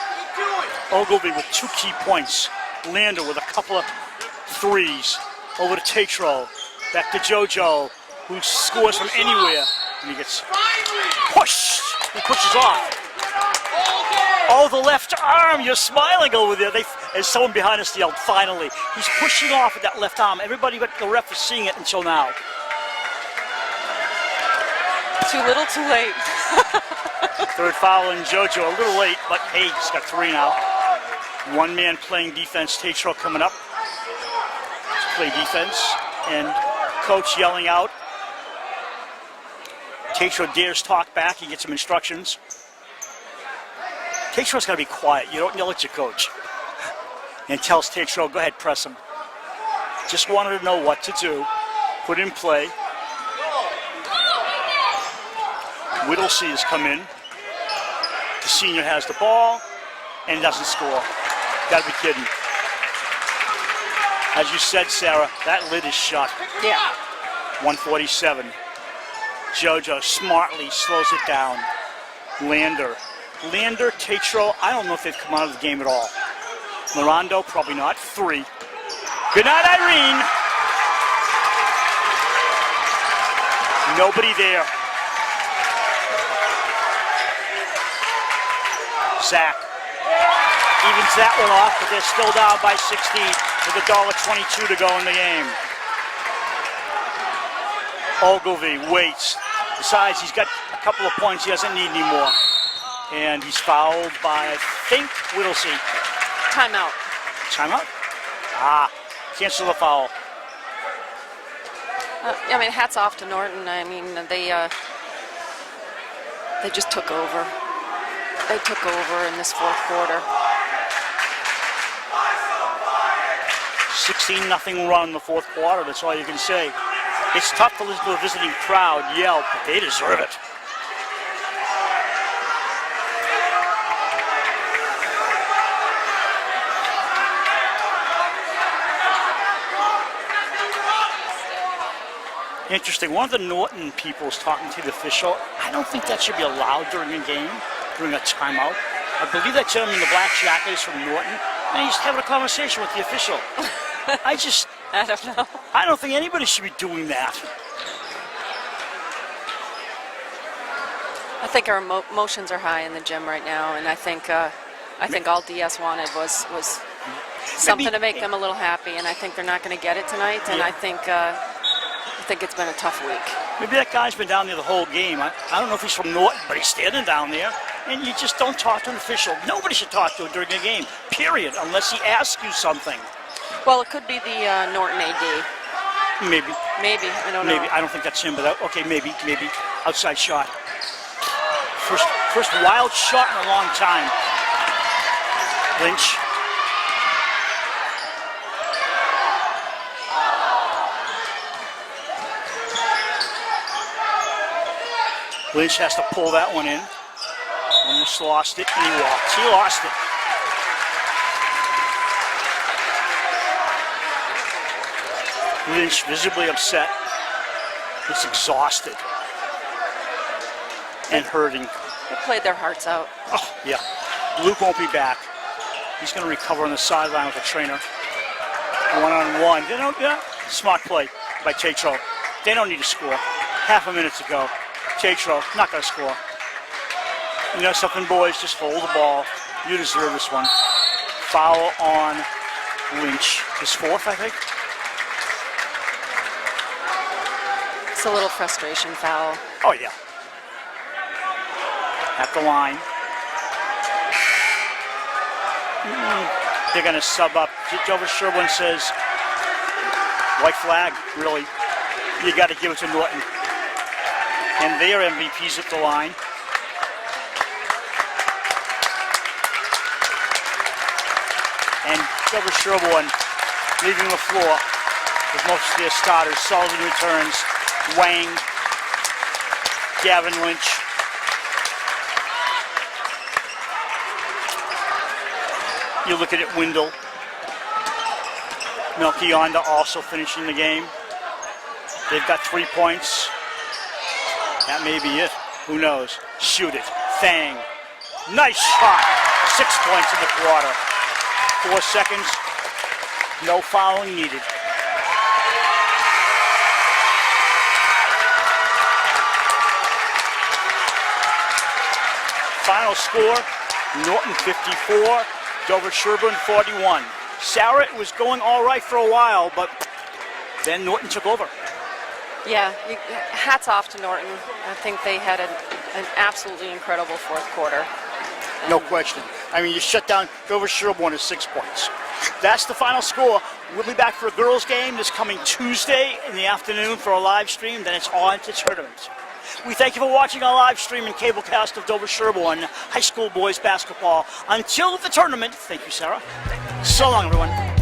Keep doing it! Ogilvy with 2 key points. Lander with a couple of threes. Over to Tetro. Back to JoJo, who scores from anywhere. And he gets pushed. He pushes off. Oh, the left arm. You're smiling over there. As someone behind us yelled, finally. He's pushing off with that left arm. Everybody but the ref is seeing it until now. Too little, too late. Third foul on JoJo. A little late, but hey, he's got 3 now. One man playing defense. Tetro coming up to play defense. And coach yelling out. Tetro dares talk back. He gets some instructions. Tetro's got to be quiet. You don't yell at your coach. And tells Tetro, go ahead, press him. Just wanted to know what to do. Put in play. Whittlesey has come in. The senior has the ball and doesn't score. Got to be kidding. As you said, Sarah, that lid is shut. Yeah. 147. JoJo smartly slows it down. Lander, Tetro, I don't know if they've come out of the game at all. Mirando, probably not. 3. Good night, Irene. Nobody there. Zach evens that one off, but they're still down by 16 with $1.22 to go in the game. Ogilvy waits. Besides, he's got a couple of points he doesn't need anymore. And he's fouled by, I think, Whittlesey. Timeout. Timeout? Cancel the foul. I mean, hats off to Norton. I mean, they just took over. They took over in this fourth quarter. 16-0 run in the fourth quarter, that's all you can say. It's tough to listen to a visiting crowd yell, but they deserve it. Interesting. One of the Norton people was talking to the official. I don't think that should be allowed during a game, during a timeout. I believe that gentleman in the black jacket is from Norton, and he's having a conversation with the official. I don't know. I don't think anybody should be doing that. I think our emotions are high in the gym right now, and I think all DS wanted was something to make them a little happy, and I think they're not going to get it tonight. And I think it's been a tough week. Maybe that guy's been down there the whole game. I don't know if he's from Norton, but he's standing down there, and you just don't talk to an official. Nobody should talk to him during a game, period, unless he asks you something. Well, it could be the Norton AD. Maybe. Maybe, I don't know. Maybe. I don't think that's him, but okay, maybe. Outside shot. First wild shot in a long time. Lynch. Lynch has to pull that one in. Almost lost it, and he walks. He lost it. Lynch visibly upset. He's exhausted and hurting. They played their hearts out. Oh, yeah. Luke won't be back. He's going to recover on the sideline with the trainer. One-on-one. They don't, smart play by Tatro. They don't need to score. Half a minute to go. Tatro, not going to score. You know something, boys? Just hold the ball. You deserve this one. Foul on Lynch. His fourth, I think. It's a little frustration foul. Oh, yeah. At the line. They're going to sub up. Dover Sherwin says, white flag, really. You got to give it to Norton. And their MVP's at the line. And Dover Sherwin leaving the floor with most of their starters. Sullivan returns. Wang. Gavin Lynch. You look at it, Wendell. Melchionda also finishing the game. They've got 3 points. That may be it. Who knows? Shoot it. Fang. Nice shot. 6 points in the quarter. 4 seconds. No fouling needed. Final score, Norton 54, Dover Sherburne 41. Sarah was going all right for a while, but then Norton took over. Yeah, hats off to Norton. I think they had an absolutely incredible fourth quarter. No question. I mean, you shut down Dover Sherburne at 6 points. That's the final score. We'll be back for a girls' game this coming Tuesday in the afternoon for a live stream. Then it's on to tournament. We thank you for watching our live stream and cablecast of Dover Sherburne High School boys basketball. Until the tournament, thank you, Sarah. So long, everyone.